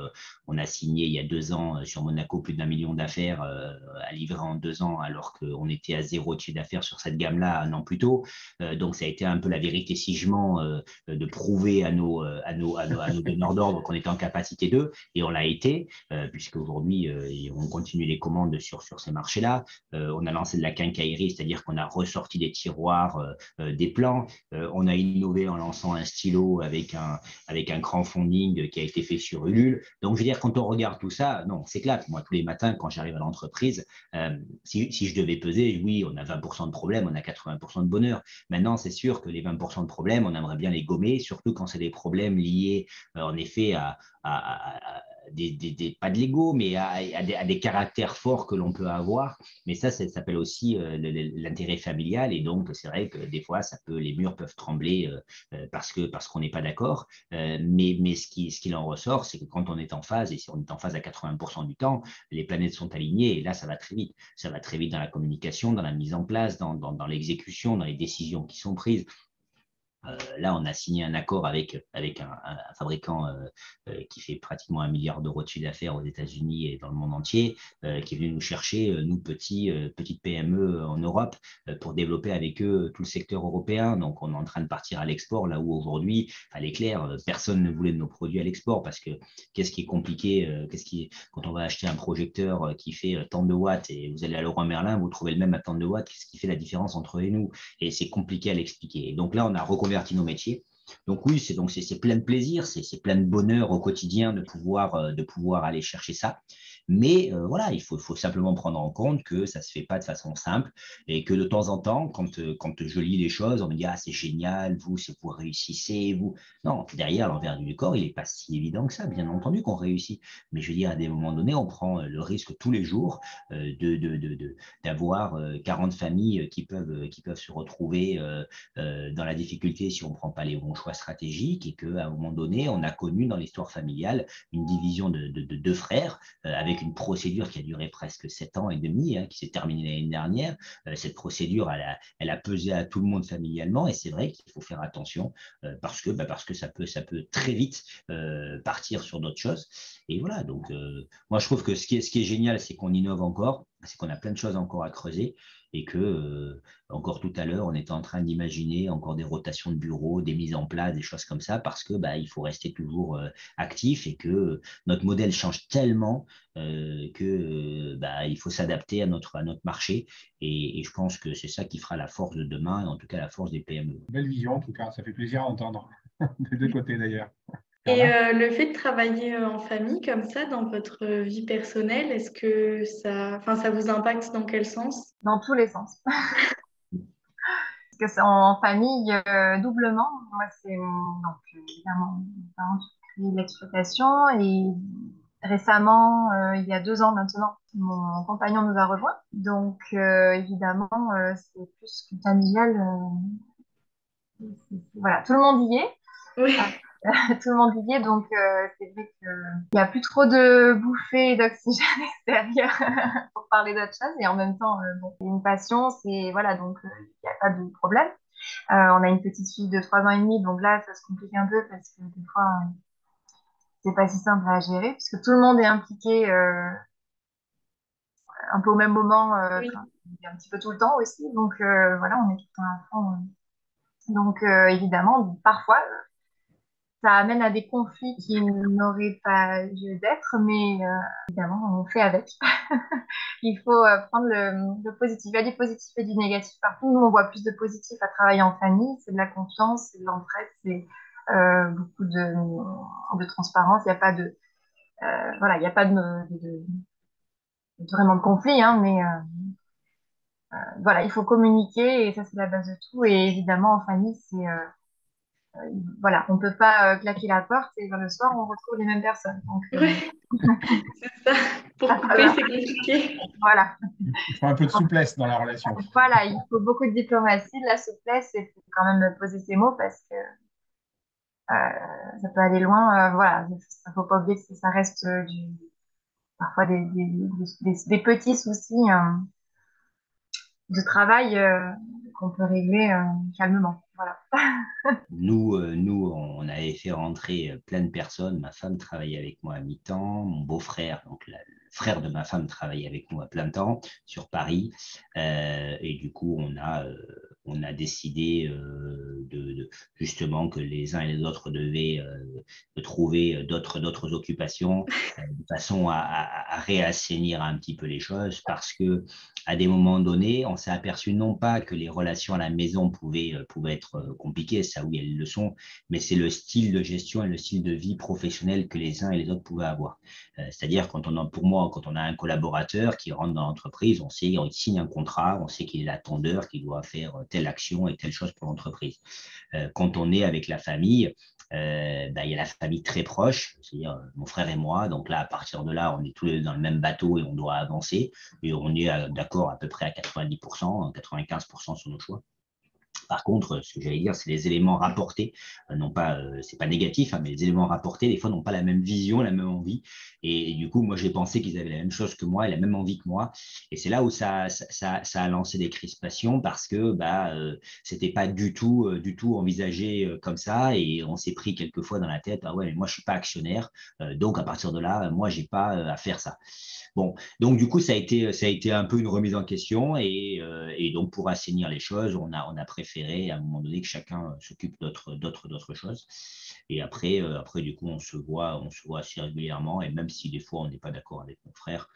on a signé il y a 2 ans sur Monaco plus d'1 million d'affaires à livrer en 2 ans alors qu'on était à zéro de chiffre d'affaires sur cette gamme-là un an plus tôt. Donc ça a été un peu la vérité si je mens de prouver à nos donneurs d'ordre qu'on était en capacité d'eux, et on l'a été, puisque aujourd'hui on continue les commandes sur ces marchés-là. On a lancé de la quincaillerie, c'est-à-dire qu'on a ressorti des tiroirs, des plans. On a innové en lançant un stylo avec un crowdfunding qui a été fait sur Ulule. Donc, je veux dire, quand on regarde tout ça, non, on s'éclate. Moi, tous les matins, quand j'arrive à l'entreprise, si je devais peser, oui, on a 20% de problèmes, on a 80% de bonheur. Maintenant, c'est sûr que les 20% de problèmes, on aimerait bien les gommer, surtout quand c'est des problèmes liés, en effet, à pas de l'ego, mais à des caractères forts que l'on peut avoir. Mais ça s'appelle aussi l'intérêt familial. Et donc, c'est vrai que des fois, les murs peuvent trembler parce qu'on n'est pas d'accord. Mais ce qu'il en ressort, c'est que quand on est en phase, et si on est en phase à 80% du temps, les planètes sont alignées et là, ça va très vite. Ça va très vite dans la communication, dans la mise en place, dans l'exécution, dans les décisions qui sont prises. Là, on a signé un accord avec un fabricant qui fait pratiquement 1 milliard d'euros de chiffre d'affaires aux États-Unis et dans le monde entier, qui est venu nous chercher, nous, petites PME en Europe, pour développer avec eux tout le secteur européen. Donc, on est en train de partir à l'export, là où aujourd'hui, à l'éclair, personne ne voulait de nos produits à l'export parce que qu'est-ce qui est compliqué, quand on va acheter un projecteur qui fait tant de watts et vous allez à Leroy Merlin, vous trouvez le même à tant de watts, qu'est-ce qui fait la différence entre eux et nous? Et c'est compliqué à l'expliquer. Et donc là, on a reconverti nos métiers. Donc oui, c'est plein de plaisir, c'est plein de bonheur au quotidien de pouvoir aller chercher ça. Mais voilà, il faut simplement prendre en compte que ça ne se fait pas de façon simple et que de temps en temps, quand je lis les choses, on me dit ah, c'est génial, vous réussissez, vous. Non, derrière l'envers du décor, il n'est pas si évident que ça. Bien entendu qu'on réussit. Mais je veux dire, à des moments donnés, on prend le risque tous les jours d'avoir 40 familles qui peuvent se retrouver dans la difficulté si on ne prend pas les bons choix stratégiques, et qu'à un moment donné, on a connu dans l'histoire familiale une division de 2 frères avec une procédure qui a duré presque 7 ans et demi, qui s'est terminée l'année dernière. Cette procédure, elle a pesé à tout le monde familialement, et c'est vrai qu'il faut faire attention parce que ça peut très vite partir sur d'autres choses. Et voilà, donc moi je trouve que ce qui est génial, c'est qu'on innove encore, c'est qu'on a plein de choses encore à creuser, et que encore tout à l'heure, on était en train d'imaginer encore des rotations de bureaux, des mises en place, des choses comme ça, parce que il faut rester toujours actif, et que notre modèle change tellement que il faut s'adapter à notre marché. Et je pense que c'est ça qui fera la force de demain, et en tout cas la force des PME. Belle vision, en tout cas, ça fait plaisir à entendre, des deux côtés d'ailleurs. Et Carla? le fait de travailler en famille comme ça dans votre vie personnelle, est-ce que ça vous impacte dans quel sens? Dans tous les sens. Parce que c'est en famille, doublement. Moi, c'est donc évidemment mes parents qui ont créé l'exploitation, et récemment, il y a 2 ans maintenant, mon compagnon nous a rejoints. Donc évidemment, c'est plus que familial. Voilà, tout le monde y est. Oui, Tout le monde y est, donc c'est vrai qu'il n'y a plus trop de bouffées d'oxygène extérieur pour parler d'autre chose. Et en même temps, bon, c'est une passion, c'est voilà, donc il n'y a pas de problème. On a une petite fille de 3 ans et demi, donc là, ça se complique un peu parce que des fois, c'est pas si simple à gérer, puisque tout le monde est impliqué un peu au même moment, oui. un petit peu tout le temps aussi. Donc voilà, on est tout le temps à fond. Donc évidemment, parfois, ça amène à des conflits qui n'auraient pas lieu d'être, mais évidemment, on fait avec. Il faut prendre le positif. Il y a du positif et du négatif partout. Nous, on voit plus de positif à travailler en famille. C'est de la confiance, c'est de l'entraide, c'est beaucoup de transparence. Il n'y a pas de, voilà, il n'y a pas vraiment de conflit, hein, mais voilà, il faut communiquer, et ça, c'est la base de tout. Et évidemment, en famille, c'est voilà, on ne peut pas claquer la porte et le soir, on retrouve les mêmes personnes. Donc, Ouais, c'est ça. Pour couper, c'est compliqué. voilà. Il faut un peu de souplesse dans la relation. Voilà, il faut beaucoup de diplomatie, de la souplesse, et faut quand même poser ses mots parce que ça peut aller loin. Voilà, il ne faut pas oublier que ça reste parfois des petits soucis de travail qu'on peut régler calmement. Voilà. Nous, on avait fait rentrer plein de personnes. Ma femme travaillait avec moi à mi-temps. Mon beau-frère, donc le frère de ma femme, travaillait avec nous à plein temps sur Paris. Et du coup, on a décidé justement que les uns et les autres devaient trouver d'autres occupations de façon à réassainir un petit peu les choses parce que à des moments donnés, on s'est aperçu non pas que les relations à la maison pouvaient être compliquées, ça oui, elles le sont, mais c'est le style de gestion et le style de vie professionnel que les uns et les autres pouvaient avoir. C'est-à-dire, pour moi, quand on a un collaborateur qui rentre dans l'entreprise, on sait, il signe un contrat, on sait qu'il est l'attendeur, qu'il doit faire telle action et telle chose pour l'entreprise. Quand on est avec la famille, il y a la famille très proche, c'est-à-dire mon frère et moi. Donc là, à partir de là, on est tous les deux dans le même bateau et on doit avancer. Et on est d'accord à peu près à 90%, 95% sur nos choix. Par contre, ce que j'allais dire, c'est les éléments rapportés, non pas, c'est pas négatif, hein, mais les éléments rapportés, des fois, n'ont pas la même vision, la même envie. Et du coup, moi, j'ai pensé qu'ils avaient la même chose que moi et la même envie que moi. Et c'est là où ça a lancé des crispations parce que c'était pas du tout envisagé comme ça. Et on s'est pris quelquefois dans la tête, ah ouais, mais moi, je suis pas actionnaire. Donc, à partir de là, moi, j'ai pas à faire ça. Bon, donc du coup, ça a été un peu une remise en question et donc pour assainir les choses, on a préféré à un moment donné que chacun s'occupe d'autres choses. Et après, du coup, on se voit assez régulièrement et même si des fois on n'est pas d'accord avec mon frère,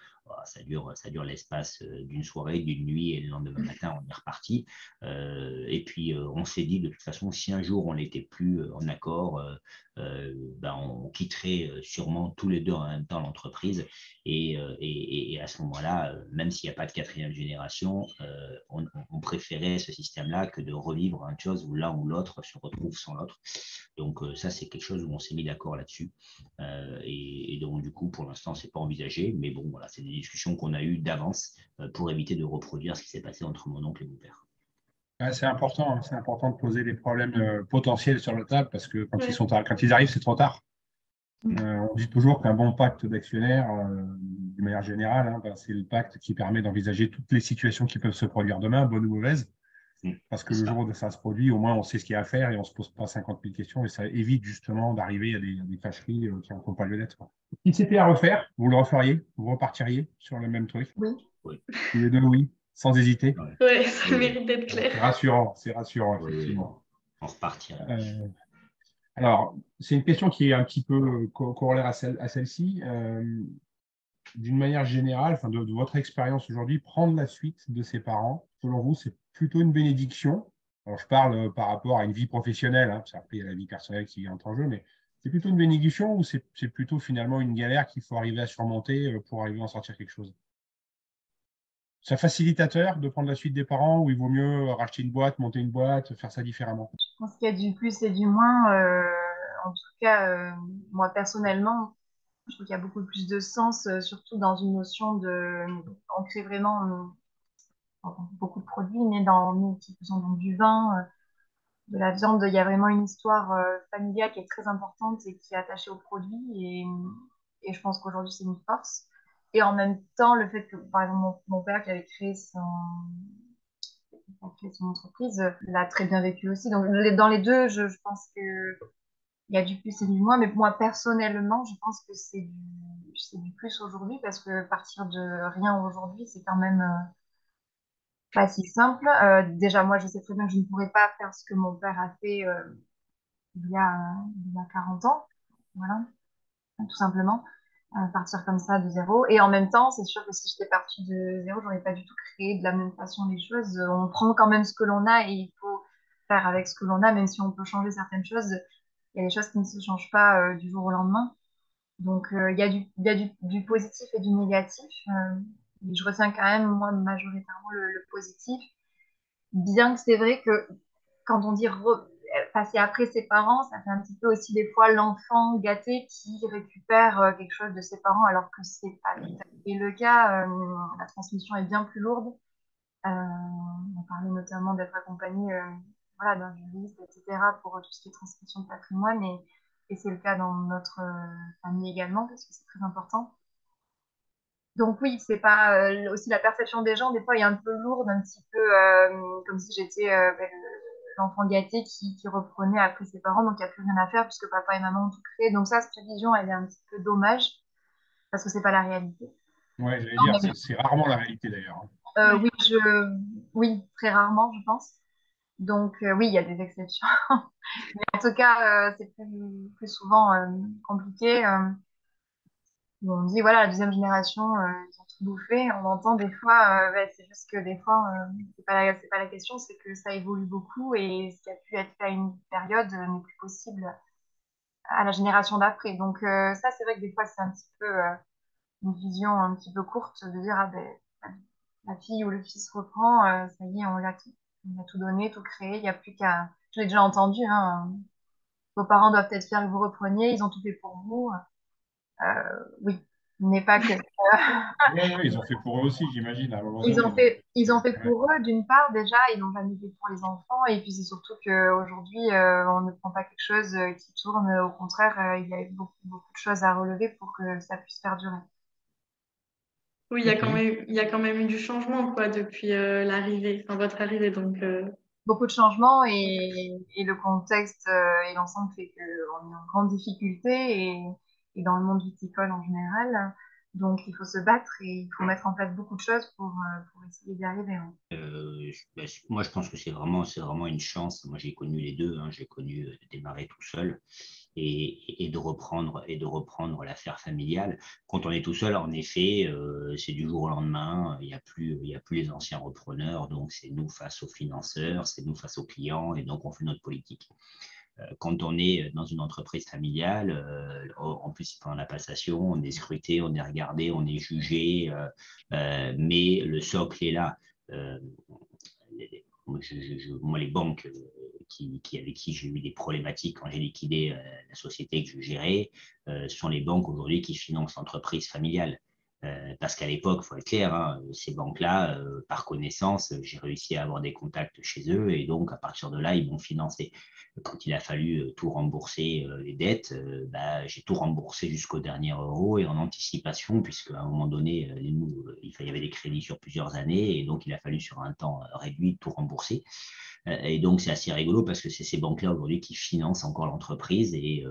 ça dure l'espace d'une soirée, d'une nuit et le lendemain matin, on est reparti. Et puis, on s'est dit de toute façon, si un jour on n'était plus en accord, on quitterait sûrement tous les deux en même temps l'entreprise et à ce moment-là, même s'il n'y a pas de quatrième génération, on préférait ce système-là que de revivre une chose où l'un ou l'autre se retrouve sans l'autre. Donc ça, c'est quelque chose où on s'est mis d'accord là-dessus. Et donc, du coup, pour l'instant, ce n'est pas envisagé. Mais bon, voilà, c'est des discussions qu'on a eues d'avance pour éviter de reproduire ce qui s'est passé entre mon oncle et mon père. Ouais, c'est important de poser les problèmes potentiels sur la table parce que Ouais. quand ils arrivent, c'est trop tard. On dit toujours qu'un bon pacte d'actionnaires, de manière générale, hein, c'est le pacte qui permet d'envisager toutes les situations qui peuvent se produire demain, bonnes ou mauvaises. Parce que le jour où ça se produit, au moins on sait ce qu'il y a à faire et on ne se pose pas 50 000 questions et ça évite justement d'arriver à des fâcheries qui n'ont pas lieu d'être. Si c'était à refaire, vous le referiez, vous repartiriez sur le même truc. Oui. Oui. Tous les deux, oui, sans hésiter. Ouais, ça Oui, mérite d'être clair. C'est rassurant, oui, effectivement. on repartirait. Alors, c'est une question qui est un petit peu corollaire à celle-ci. D'une manière générale, enfin de votre expérience aujourd'hui, prendre la suite de ses parents, selon vous, c'est plutôt une bénédiction. Alors, je parle par rapport à une vie professionnelle, hein, parce qu'après, il y a la vie personnelle qui entre en jeu, mais c'est plutôt une bénédiction ou c'est plutôt finalement une galère qu'il faut arriver à surmonter pour arriver à en sortir quelque chose? C'est un facilitateur de prendre la suite des parents ou il vaut mieux racheter une boîte, monter une boîte, faire ça différemment? Je pense qu'il y a du plus et du moins. En tout cas, moi personnellement, je trouve qu'il y a beaucoup plus de sens, surtout dans une notion de. On crée vraiment beaucoup de produits, mais dans nous qui faisons donc du vin, de la viande, il y a vraiment une histoire familiale qui est très importante et qui est attachée au produit. Et je pense qu'aujourd'hui, c'est une force. Et en même temps, le fait que, par exemple, mon père qui avait créé son entreprise, l'a très bien vécu aussi. Donc, dans les deux, je pense que il y a du plus et du moins, mais moi personnellement, je pense que c'est du plus aujourd'hui parce que partir de rien aujourd'hui, c'est quand même pas si simple. Déjà, moi, je sais très bien que je ne pourrais pas faire ce que mon père a fait il y a 40 ans, voilà, tout simplement. Partir comme ça de zéro. Et en même temps, c'est sûr que si j'étais partie de zéro, j'aurais pas du tout créé de la même façon les choses. On prend quand même ce que l'on a et il faut faire avec ce que l'on a, même si on peut changer certaines choses. Il y a des choses qui ne se changent pas du jour au lendemain. Donc, il y a du positif et du négatif. Mais je retiens quand même, moi, majoritairement le positif. Bien que c'est vrai que quand on dit passer après ses parents, ça fait un petit peu aussi des fois l'enfant gâté qui récupère quelque chose de ses parents alors que c'est pas tout à fait le cas. La transmission est bien plus lourde. On parlait notamment d'être accompagné voilà, d'un juriste, etc. pour tout ce qui est transmission de patrimoine et c'est le cas dans notre famille également parce que c'est très important. Donc oui, c'est pas aussi la perception des gens, des fois, est un peu lourde, un petit peu comme si j'étais l'enfant gâté qui reprenait après ses parents, donc il n'y a plus rien à faire puisque papa et maman ont tout créé. Donc ça, cette vision, elle est un petit peu dommage parce que c'est pas la réalité. Ouais, j'allais Non, dire, mais, c'est rarement la réalité d'ailleurs. Oui. oui, oui, très rarement, je pense. Donc oui, il y a des exceptions. Mais en tout cas, c'est plus souvent compliqué. On dit, voilà, la deuxième génération, ils ont tout bouffé. On entend des fois, c'est juste que des fois, c'est pas la question, c'est que ça évolue beaucoup et ce qui a pu être fait à une période n'est plus possible à la génération d'après. Donc ça, c'est vrai que des fois, c'est un petit peu une vision un petit peu courte de dire, ah ben, la fille ou le fils reprend, ça y est, on a tout donné, tout créé, il n'y a plus qu'à... Je l'ai déjà entendu, hein, vos parents doivent être fiers que vous repreniez, ils ont tout fait pour vous. Oui, n'est pas que... Oui, ouais, ils ont fait pour eux aussi, j'imagine, à un moment donné. Donc, Ils ont fait ouais. pour eux, d'une part, déjà, ils n'ont jamais fait pour les enfants. Et puis, c'est surtout qu'aujourd'hui, on ne prend pas quelque chose qui tourne. Au contraire, il y a beaucoup de choses à relever pour que ça puisse perdurer. Oui, Ok. il y a quand même eu du changement quoi, depuis l'arrivée, enfin, votre arrivée. Donc, Beaucoup de changements et le contexte et l'ensemble fait qu'on est en grande difficulté et dans le monde viticole en général. Donc, il faut se battre et il faut mettre en place beaucoup de choses pour essayer d'y arriver. Hein. Moi, je pense que c'est vraiment une chance. Moi, j'ai connu les deux. Hein. J'ai connu de démarrer tout seul et de reprendre l'affaire familiale. Quand on est tout seul, en effet, c'est du jour au lendemain. Il y a plus les anciens repreneurs. Donc, c'est nous face aux financeurs, c'est nous face aux clients, et donc on fait notre politique. Quand on est dans une entreprise familiale, en plus pendant la passation, on est scruté, on est regardé, on est jugé, mais le socle est là. Euh, moi, les banques avec qui j'ai eu des problématiques quand j'ai liquidé la société que je gérais, sont les banques aujourd'hui qui financent l'entreprise familiale. Parce qu'à l'époque, il faut être clair, hein, ces banques-là, par connaissance, j'ai réussi à avoir des contacts chez eux et donc à partir de là, ils m'ont financé. Quand il a fallu tout rembourser les dettes, j'ai tout remboursé jusqu'au dernier euro et en anticipation, puisque à un moment donné, il y avait des crédits sur plusieurs années et donc il a fallu sur un temps réduit tout rembourser. Et donc, c'est assez rigolo parce que c'est ces banques-là aujourd'hui qui financent encore l'entreprise et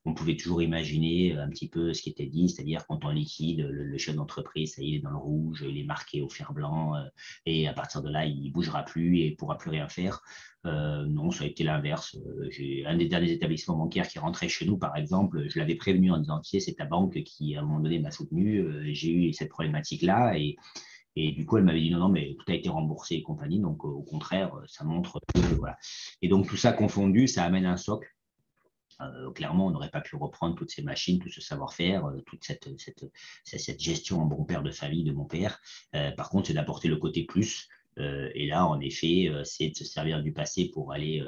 on pouvait toujours imaginer un petit peu ce qui était dit, c'est-à-dire quand on liquide, le chef d'entreprise, ça y est, il est dans le rouge, il est marqué au fer blanc et à partir de là, il ne bougera plus et ne pourra plus rien faire. Non, ça a été l'inverse. J'ai un des derniers établissements bancaires qui rentrait chez nous, par exemple, je l'avais prévenu en disant, c'est ta banque qui, à un moment donné, m'a soutenu. J'ai eu cette problématique-là et du coup, elle m'avait dit non, non, mais tout a été remboursé et compagnie. Donc, au contraire, ça montre que, voilà. Et donc, tout ça confondu, ça amène un socle. Clairement, on n'aurait pas pu reprendre toutes ces machines, tout ce savoir-faire, toute cette gestion en bon père de famille de mon père. Par contre, c'est d'apporter le côté plus. Et là, en effet, c'est de se servir du passé pour aller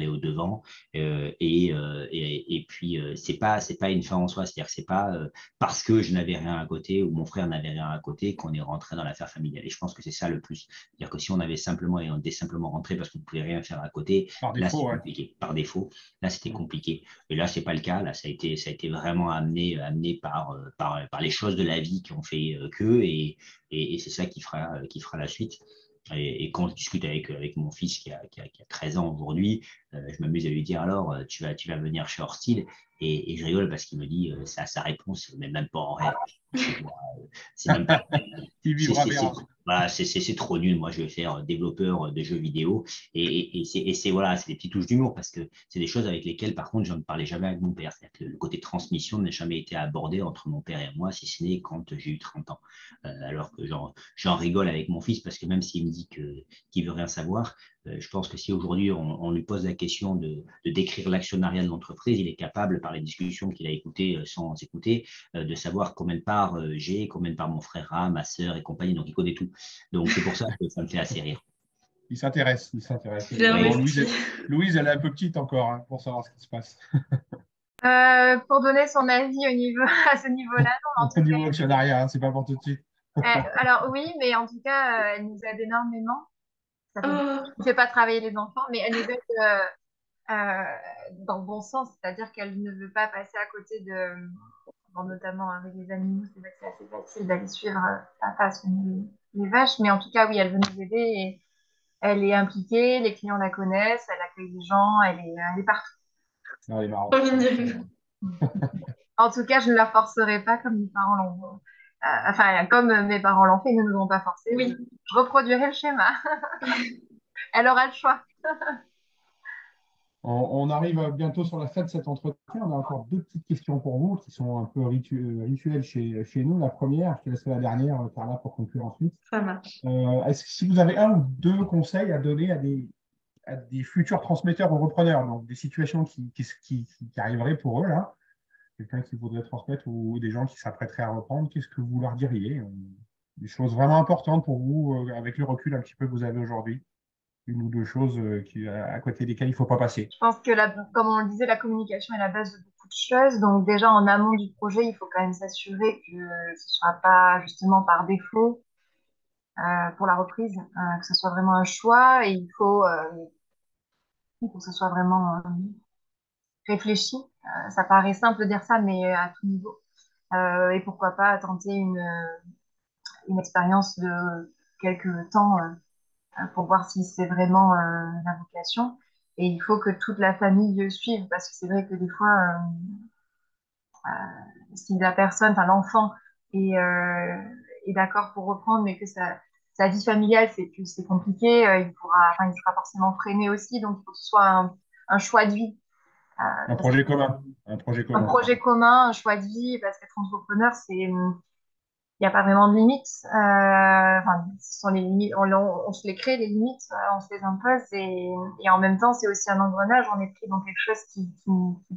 au-devant. Et puis, c'est pas une fin en soi. C'est-à-dire que c'est pas parce que je n'avais rien à côté ou mon frère n'avait rien à côté qu'on est rentré dans l'affaire familiale. Et je pense que c'est ça le plus. C'est-à-dire que si on était simplement rentré parce qu'on ne pouvait rien faire à côté, Par là, c'est défaut, ouais. compliqué. Par défaut, là, c'était compliqué. Et là, c'est pas le cas. Là, ça a été vraiment amené par les choses de la vie qui ont fait que, et c'est ça qui fera la suite. Et quand je discute avec mon fils qui a 13 ans aujourd'hui, je m'amuse à lui dire alors, tu vas venir chez Horstil et je rigole parce qu'il me dit sa réponse, mais même pas en rêve. C'est même pas. Il vivra bien. Voilà, c'est trop nul. Moi, je vais faire développeur de jeux vidéo voilà, c'est des petites touches d'humour parce que c'est des choses avec lesquelles, par contre, je ne parlais jamais avec mon père. C'est-à-dire que le côté transmission n'a jamais été abordé entre mon père et moi, si ce n'est quand j'ai eu 30 ans. Alors que j'en rigole avec mon fils parce que même s'il me dit qu'il veut rien savoir, je pense que si aujourd'hui on lui pose la question de décrire l'actionnariat de l'entreprise, il est capable, par les discussions qu'il a écoutées sans écouter, de savoir combien de parts j'ai, combien de parts mon frère a, ma sœur et compagnie. Donc, il connaît tout. Donc, c'est pour ça que ça me fait assez rire. Il s'intéresse. Il s'intéresse. Il a Bon, investi. Louise, elle est un peu petite encore hein, pour savoir ce qui se passe. Pour donner son avis à ce niveau-là, non, en tout Au cas, niveau actionnariat, hein, c'est pas pour tout de suite. alors oui, mais en tout cas, elle nous aide énormément. Ça fait, Oh, ne fait pas travailler les enfants, mais elle nous aide dans le bon sens, c'est-à-dire qu'elle ne veut pas passer à côté bon, notamment avec les animaux, c'est vrai que c'est assez facile d'aller suivre papa sur les vaches, mais en tout cas, oui, elle veut nous aider et elle est impliquée, les clients la connaissent, elle accueille les gens, elle est partout. Non, elle est marrante. trop mignonne. En tout cas, je ne la forcerai pas comme mes parents l'ont. Enfin, comme mes parents l'ont fait, ils ne nous ont pas forcé. Oui, Je reproduirai le schéma. Elle aura le choix. On arrive bientôt sur la fin de cet entretien. On a encore deux petites questions pour vous qui sont un peu rituelles chez nous. La première, je te laisserai la dernière, Carla, pour conclure ensuite. ça marche. Si vous avez un ou deux conseils à donner à des futurs transmetteurs ou repreneurs, donc des situations qui arriveraient pour eux, là, quelqu'un qui voudrait transmettre ou des gens qui s'apprêteraient à reprendre, qu'est-ce que vous leur diriez? Des choses vraiment importantes pour vous, avec le recul un petit peu que vous avez aujourd'hui, une ou deux choses à côté desquelles il ne faut pas passer. Je pense que, comme on le disait, la communication est la base de beaucoup de choses. Donc, déjà, en amont du projet, il faut quand même s'assurer que ce ne soit pas justement par défaut pour la reprise, que ce soit vraiment un choix et il faut que ce soit vraiment réfléchi. Ça paraît simple de dire ça, mais à tout niveau. Et pourquoi pas tenter une expérience de quelques temps pour voir si c'est vraiment la vocation. Et il faut que toute la famille suive, parce que c'est vrai que des fois, si la personne, enfin l'enfant, est d'accord pour reprendre, mais que sa vie familiale, c'est compliqué, il sera forcément freiné aussi. Donc, il faut que ce soit un choix de vie. Un Parce projet commun. Un projet Un commun. projet commun, un choix de vie, parce qu'être entrepreneur, il n'y a pas vraiment de limites. Enfin, ce sont les limites, on se les crée, les limites, on se les impose. Et en même temps, c'est aussi un engrenage. On est pris dans quelque chose qui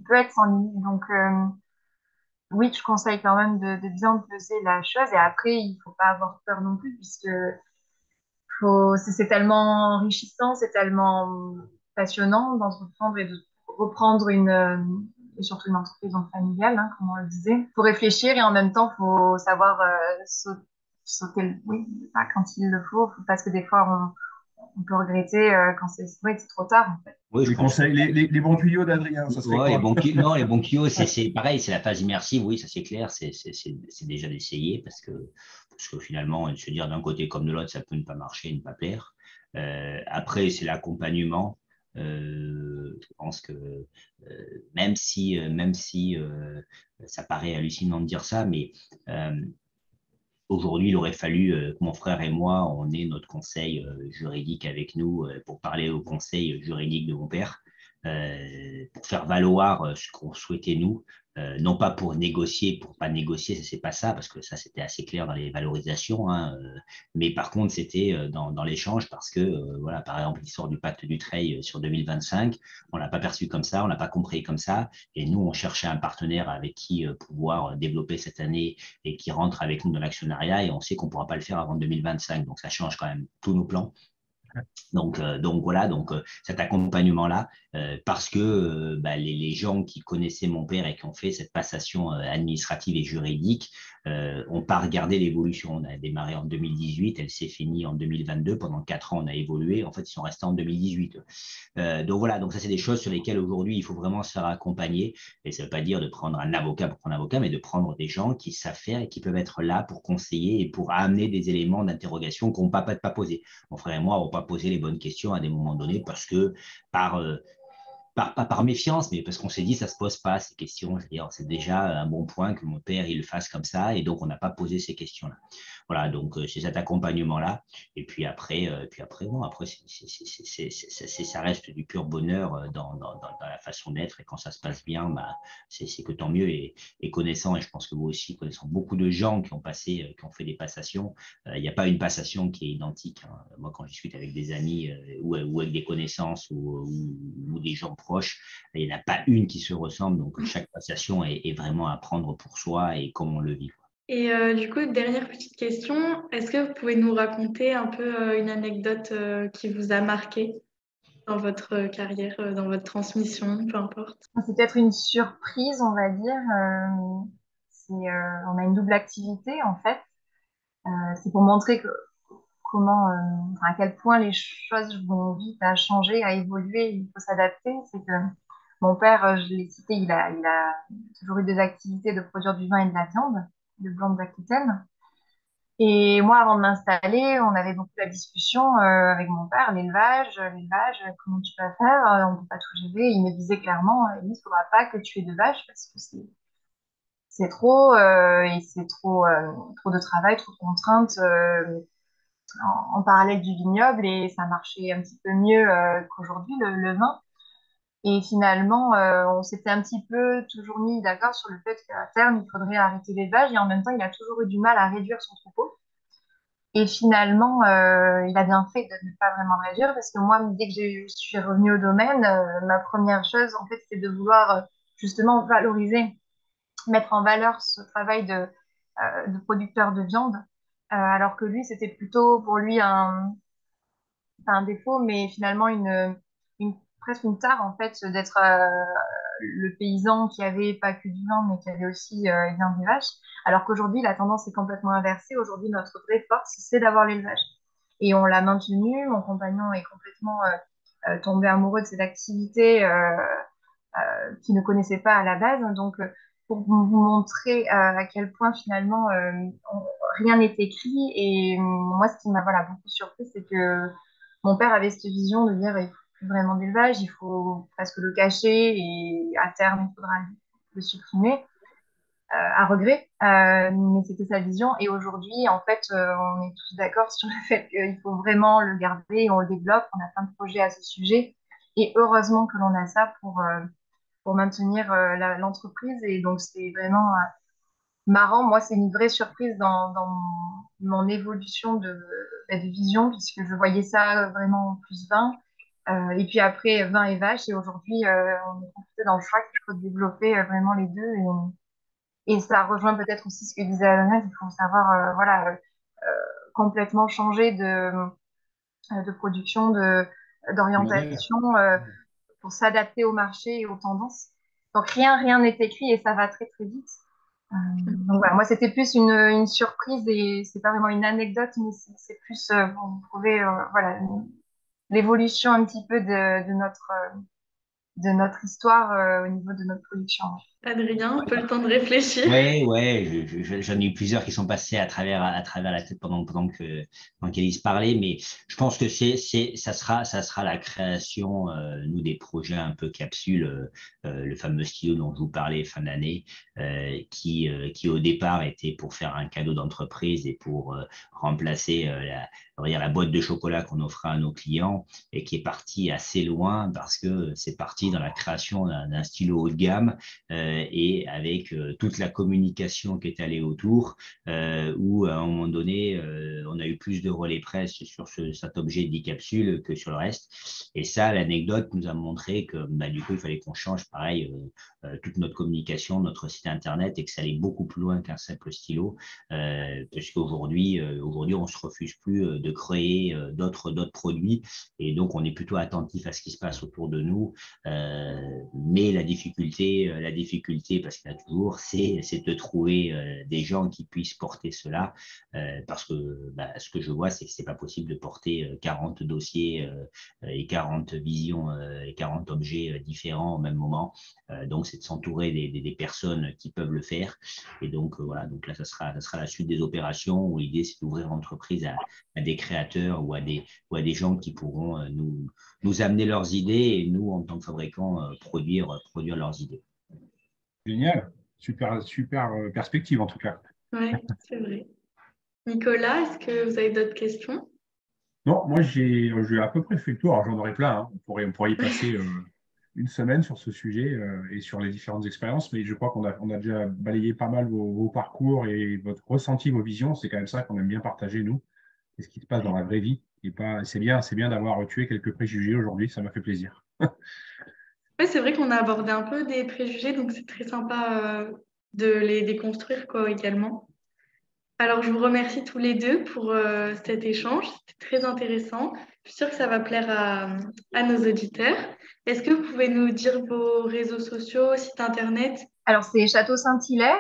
peut être sans limite. Donc, oui, je conseille quand même de bien peser la chose. Et après, il faut pas avoir peur non plus, puisque c'est tellement enrichissant, c'est tellement passionnant d'entreprendre et de reprendre et surtout une entreprise donc familiale, hein, comme on le disait. Il faut réfléchir et en même temps, il faut savoir sauter oui, pas quand il le faut, parce que des fois, on peut regretter quand c'est trop tard, en fait. Oui, je Les pense que conseils, les bons tuyaux d'Adrien, ça serait ouais, quoi? non, les bons kilos, c'est pareil, c'est la phase immersive, oui, ça c'est clair, c'est déjà d'essayer parce que finalement, se dire d'un côté comme de l'autre, ça peut ne pas marcher, ne pas plaire. Après, c'est l'accompagnement. Je pense que même si ça paraît hallucinant de dire ça, mais aujourd'hui, il aurait fallu que mon frère et moi, on ait notre conseil juridique avec nous pour parler au conseil juridique de mon père, pour faire valoir ce qu'on souhaitait nous, non pas pour négocier, pour pas négocier, c'est pas ça, parce que ça c'était assez clair dans les valorisations, hein, mais par contre c'était dans l'échange parce que voilà, par exemple l'histoire du pacte du Treil sur 2025, on l'a pas perçu comme ça, on l'a pas compris comme ça, et nous on cherchait un partenaire avec qui pouvoir développer cette année et qui rentre avec nous dans l'actionnariat et on sait qu'on ne pourra pas le faire avant 2025. Donc, ça change quand même tous nos plans. Donc voilà, cet accompagnement-là, parce que les gens qui connaissaient mon père et qui ont fait cette passation administrative et juridique n'ont pas regardé l'évolution. On a démarré en 2018, elle s'est finie en 2022. Pendant 4 ans, on a évolué. En fait, ils sont restés en 2018. Donc voilà, donc ça, c'est des choses sur lesquelles aujourd'hui, il faut vraiment se faire accompagner. Et ça ne veut pas dire de prendre un avocat pour prendre un avocat, mais de prendre des gens qui savent faire et qui peuvent être là pour conseiller et pour amener des éléments d'interrogation qu'on ne peut pas poser. Mon frère et moi n'avons pas posé les bonnes questions à des moments donnés parce que par, pas par méfiance, mais parce qu'on s'est dit ça ne se pose pas ces questions. C'est déjà un bon point que mon père il le fasse comme ça et donc on n'a pas posé ces questions-là. Voilà, donc c'est cet accompagnement-là. Et puis après, bon, après ça reste du pur bonheur dans la façon d'être et quand ça se passe bien, c'est que tant mieux. Et connaissant, et je pense que vous aussi, connaissant beaucoup de gens qui ont passé, qui ont fait des passations, il n'y a pas une passation qui est identique. Hein. Moi, quand je discute avec des amis ou avec des connaissances ou des gens proches, il n'y en a pas une qui se ressemble. Donc, chaque passation est vraiment à prendre pour soi et comme on le vit. Et du coup, dernière petite question, est-ce que vous pouvez nous raconter un peu une anecdote qui vous a marqué dans votre carrière, dans votre transmission, peu importe? C'est peut-être une surprise, on va dire. On a une double activité, en fait. C'est pour montrer à quel point les choses vont vite à changer, à évoluer, il faut s'adapter. C'est que mon père, je l'ai cité, il a toujours eu des activités de produire du vin et de la viande, de blanc d'Aquitaine. Et moi, avant de m'installer, on avait beaucoup la discussion avec mon père, l'élevage, comment tu vas faire, on ne peut pas tout gérer. Il me disait clairement, il ne faudra pas que tu aies de vaches parce que c'est trop, et c'est trop de travail, trop de contraintes en parallèle du vignoble et ça marchait un petit peu mieux qu'aujourd'hui, le vin. Et finalement, on s'était un petit peu toujours mis d'accord sur le fait qu'à terme, il faudrait arrêter l'élevage et en même temps, il a toujours eu du mal à réduire son troupeau. Et finalement, il a bien fait de ne pas vraiment réduire parce que moi, dès que je suis revenue au domaine, ma première chose, en fait, c'est de vouloir justement valoriser, mettre en valeur ce travail de producteur de viande, alors que lui, c'était plutôt pour lui pas un défaut, mais finalement presque une tare, en fait, d'être le paysan qui avait pas que du vin, mais qui avait aussi bien des vaches. Alors qu'aujourd'hui, la tendance est complètement inversée. Aujourd'hui, notre vraie force, c'est d'avoir l'élevage. Et on l'a maintenu. Mon compagnon est complètement tombé amoureux de cette activité qu'il ne connaissait pas à la base. Donc, pour vous montrer à quel point finalement rien n'est écrit. Et moi, ce qui m'a voilà, beaucoup surpris, c'est que mon père avait cette vision de dire il faut plus vraiment d'élevage, il faut presque le cacher et à terme, il faudra le supprimer à regret. Mais c'était sa vision. Et aujourd'hui, en fait, on est tous d'accord sur le fait qu'il faut vraiment le garder et on le développe. On a plein de projets à ce sujet. Et heureusement que l'on a ça pour maintenir l'entreprise. Et donc, c'est vraiment marrant. Moi, c'est une vraie surprise dans mon évolution de vision, puisque je voyais ça vraiment plus 20. Et puis après, 20 et vache. Et aujourd'hui, on est confronté dans le choix qu'il faut développer vraiment les deux. Et ça rejoint peut-être aussi ce que disait Alana, qu'il faut savoir complètement changer de production, Le modèle. d'orientation. Pour s'adapter au marché et aux tendances. Donc rien n'est écrit et ça va très très vite. Donc voilà, moi c'était plus une surprise et c'est pas vraiment une anecdote, mais c'est plus pour vous prouver voilà, l'évolution un petit peu de notre histoire au niveau de notre production. Adrien, un peu le temps de réfléchir. Ouais, ouais, j'en ai eu plusieurs qui sont passés à travers la tête pendant qu'Élise parlait, mais je pense que ça sera la création, nous, des projets un peu capsules, le fameux stylo dont je vous parlais fin d'année, qui au départ était pour faire un cadeau d'entreprise et pour remplacer on va dire, la boîte de chocolat qu'on offrait à nos clients et qui est parti assez loin parce que c'est parti dans la création d'un stylo haut de gamme et avec toute la communication qui est allée autour, où à un moment donné, on a eu plus de relais presse sur cet objet dit capsule que sur le reste. Et ça, l'anecdote nous a montré que bah, du coup, il fallait qu'on change pareil toute notre communication, notre site internet et que ça allait beaucoup plus loin qu'un simple stylo, parce qu'aujourd'hui, on se refuse plus de créer d'autres produits et donc on est plutôt attentif à ce qui se passe autour de nous. Mais la difficulté, parce qu'il y en a toujours, c'est de trouver des gens qui puissent porter cela, parce que bah, ce que je vois, c'est que c'est pas possible de porter 40 dossiers et 40 visions et 40 objets différents au même moment. Donc, c'est de s'entourer des personnes qui peuvent le faire. Et donc, voilà, donc là, ça sera la suite des opérations où l'idée, c'est d'ouvrir l'entreprise à des créateurs ou à des gens qui pourront nous amener leurs idées et nous, en tant que fabricants, produire leurs idées. Génial. Super, super perspective en tout cas. Oui, c'est vrai. Nicolas, est-ce que vous avez d'autres questions? Non, moi j'ai à peu près fait le tour. Alors j'en aurais plein, hein. On pourrait y passer une semaine sur ce sujet et sur les différentes expériences, mais je crois on a déjà balayé pas mal vos parcours et votre ressenti, vos visions. C'est quand même ça qu'on aime bien partager, nous, et ce qui se passe dans la vraie vie. Et pas, c'est bien d'avoir tué quelques préjugés aujourd'hui, ça m'a fait plaisir. Oui, c'est vrai qu'on a abordé un peu des préjugés, donc c'est très sympa de les déconstruire quoi, également. Alors, je vous remercie tous les deux pour cet échange. C'était très intéressant. Je suis sûre que ça va plaire à nos auditeurs. Est-ce que vous pouvez nous dire vos réseaux sociaux, site internet? Alors, c'est Château Saint-Hilaire.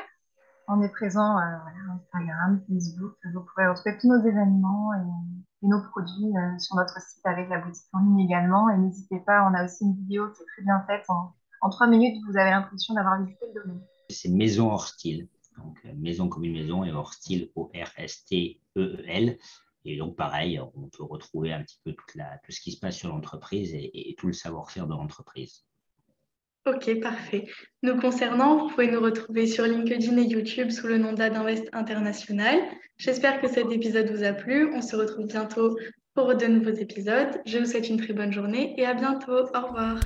On est présent voilà, Instagram, Facebook. Vous pourrez retrouver tous nos événements et nos produits sur notre site avec la boutique en ligne également. Et n'hésitez pas, on a aussi une vidéo qui est très bien faite. En 3 minutes, vous avez l'impression d'avoir visité le domaine. C'est Maison hors style. Donc, maison comme une maison et hors style, O-R-S-T-E-E-L. Et donc, pareil, on peut retrouver un petit peu tout ce qui se passe sur l'entreprise et tout le savoir-faire de l'entreprise. Ok, parfait. Nous concernant, vous pouvez nous retrouver sur LinkedIn et YouTube sous le nom d'Adinvest International. J'espère que cet épisode vous a plu. On se retrouve bientôt pour de nouveaux épisodes. Je vous souhaite une très bonne journée et à bientôt. Au revoir.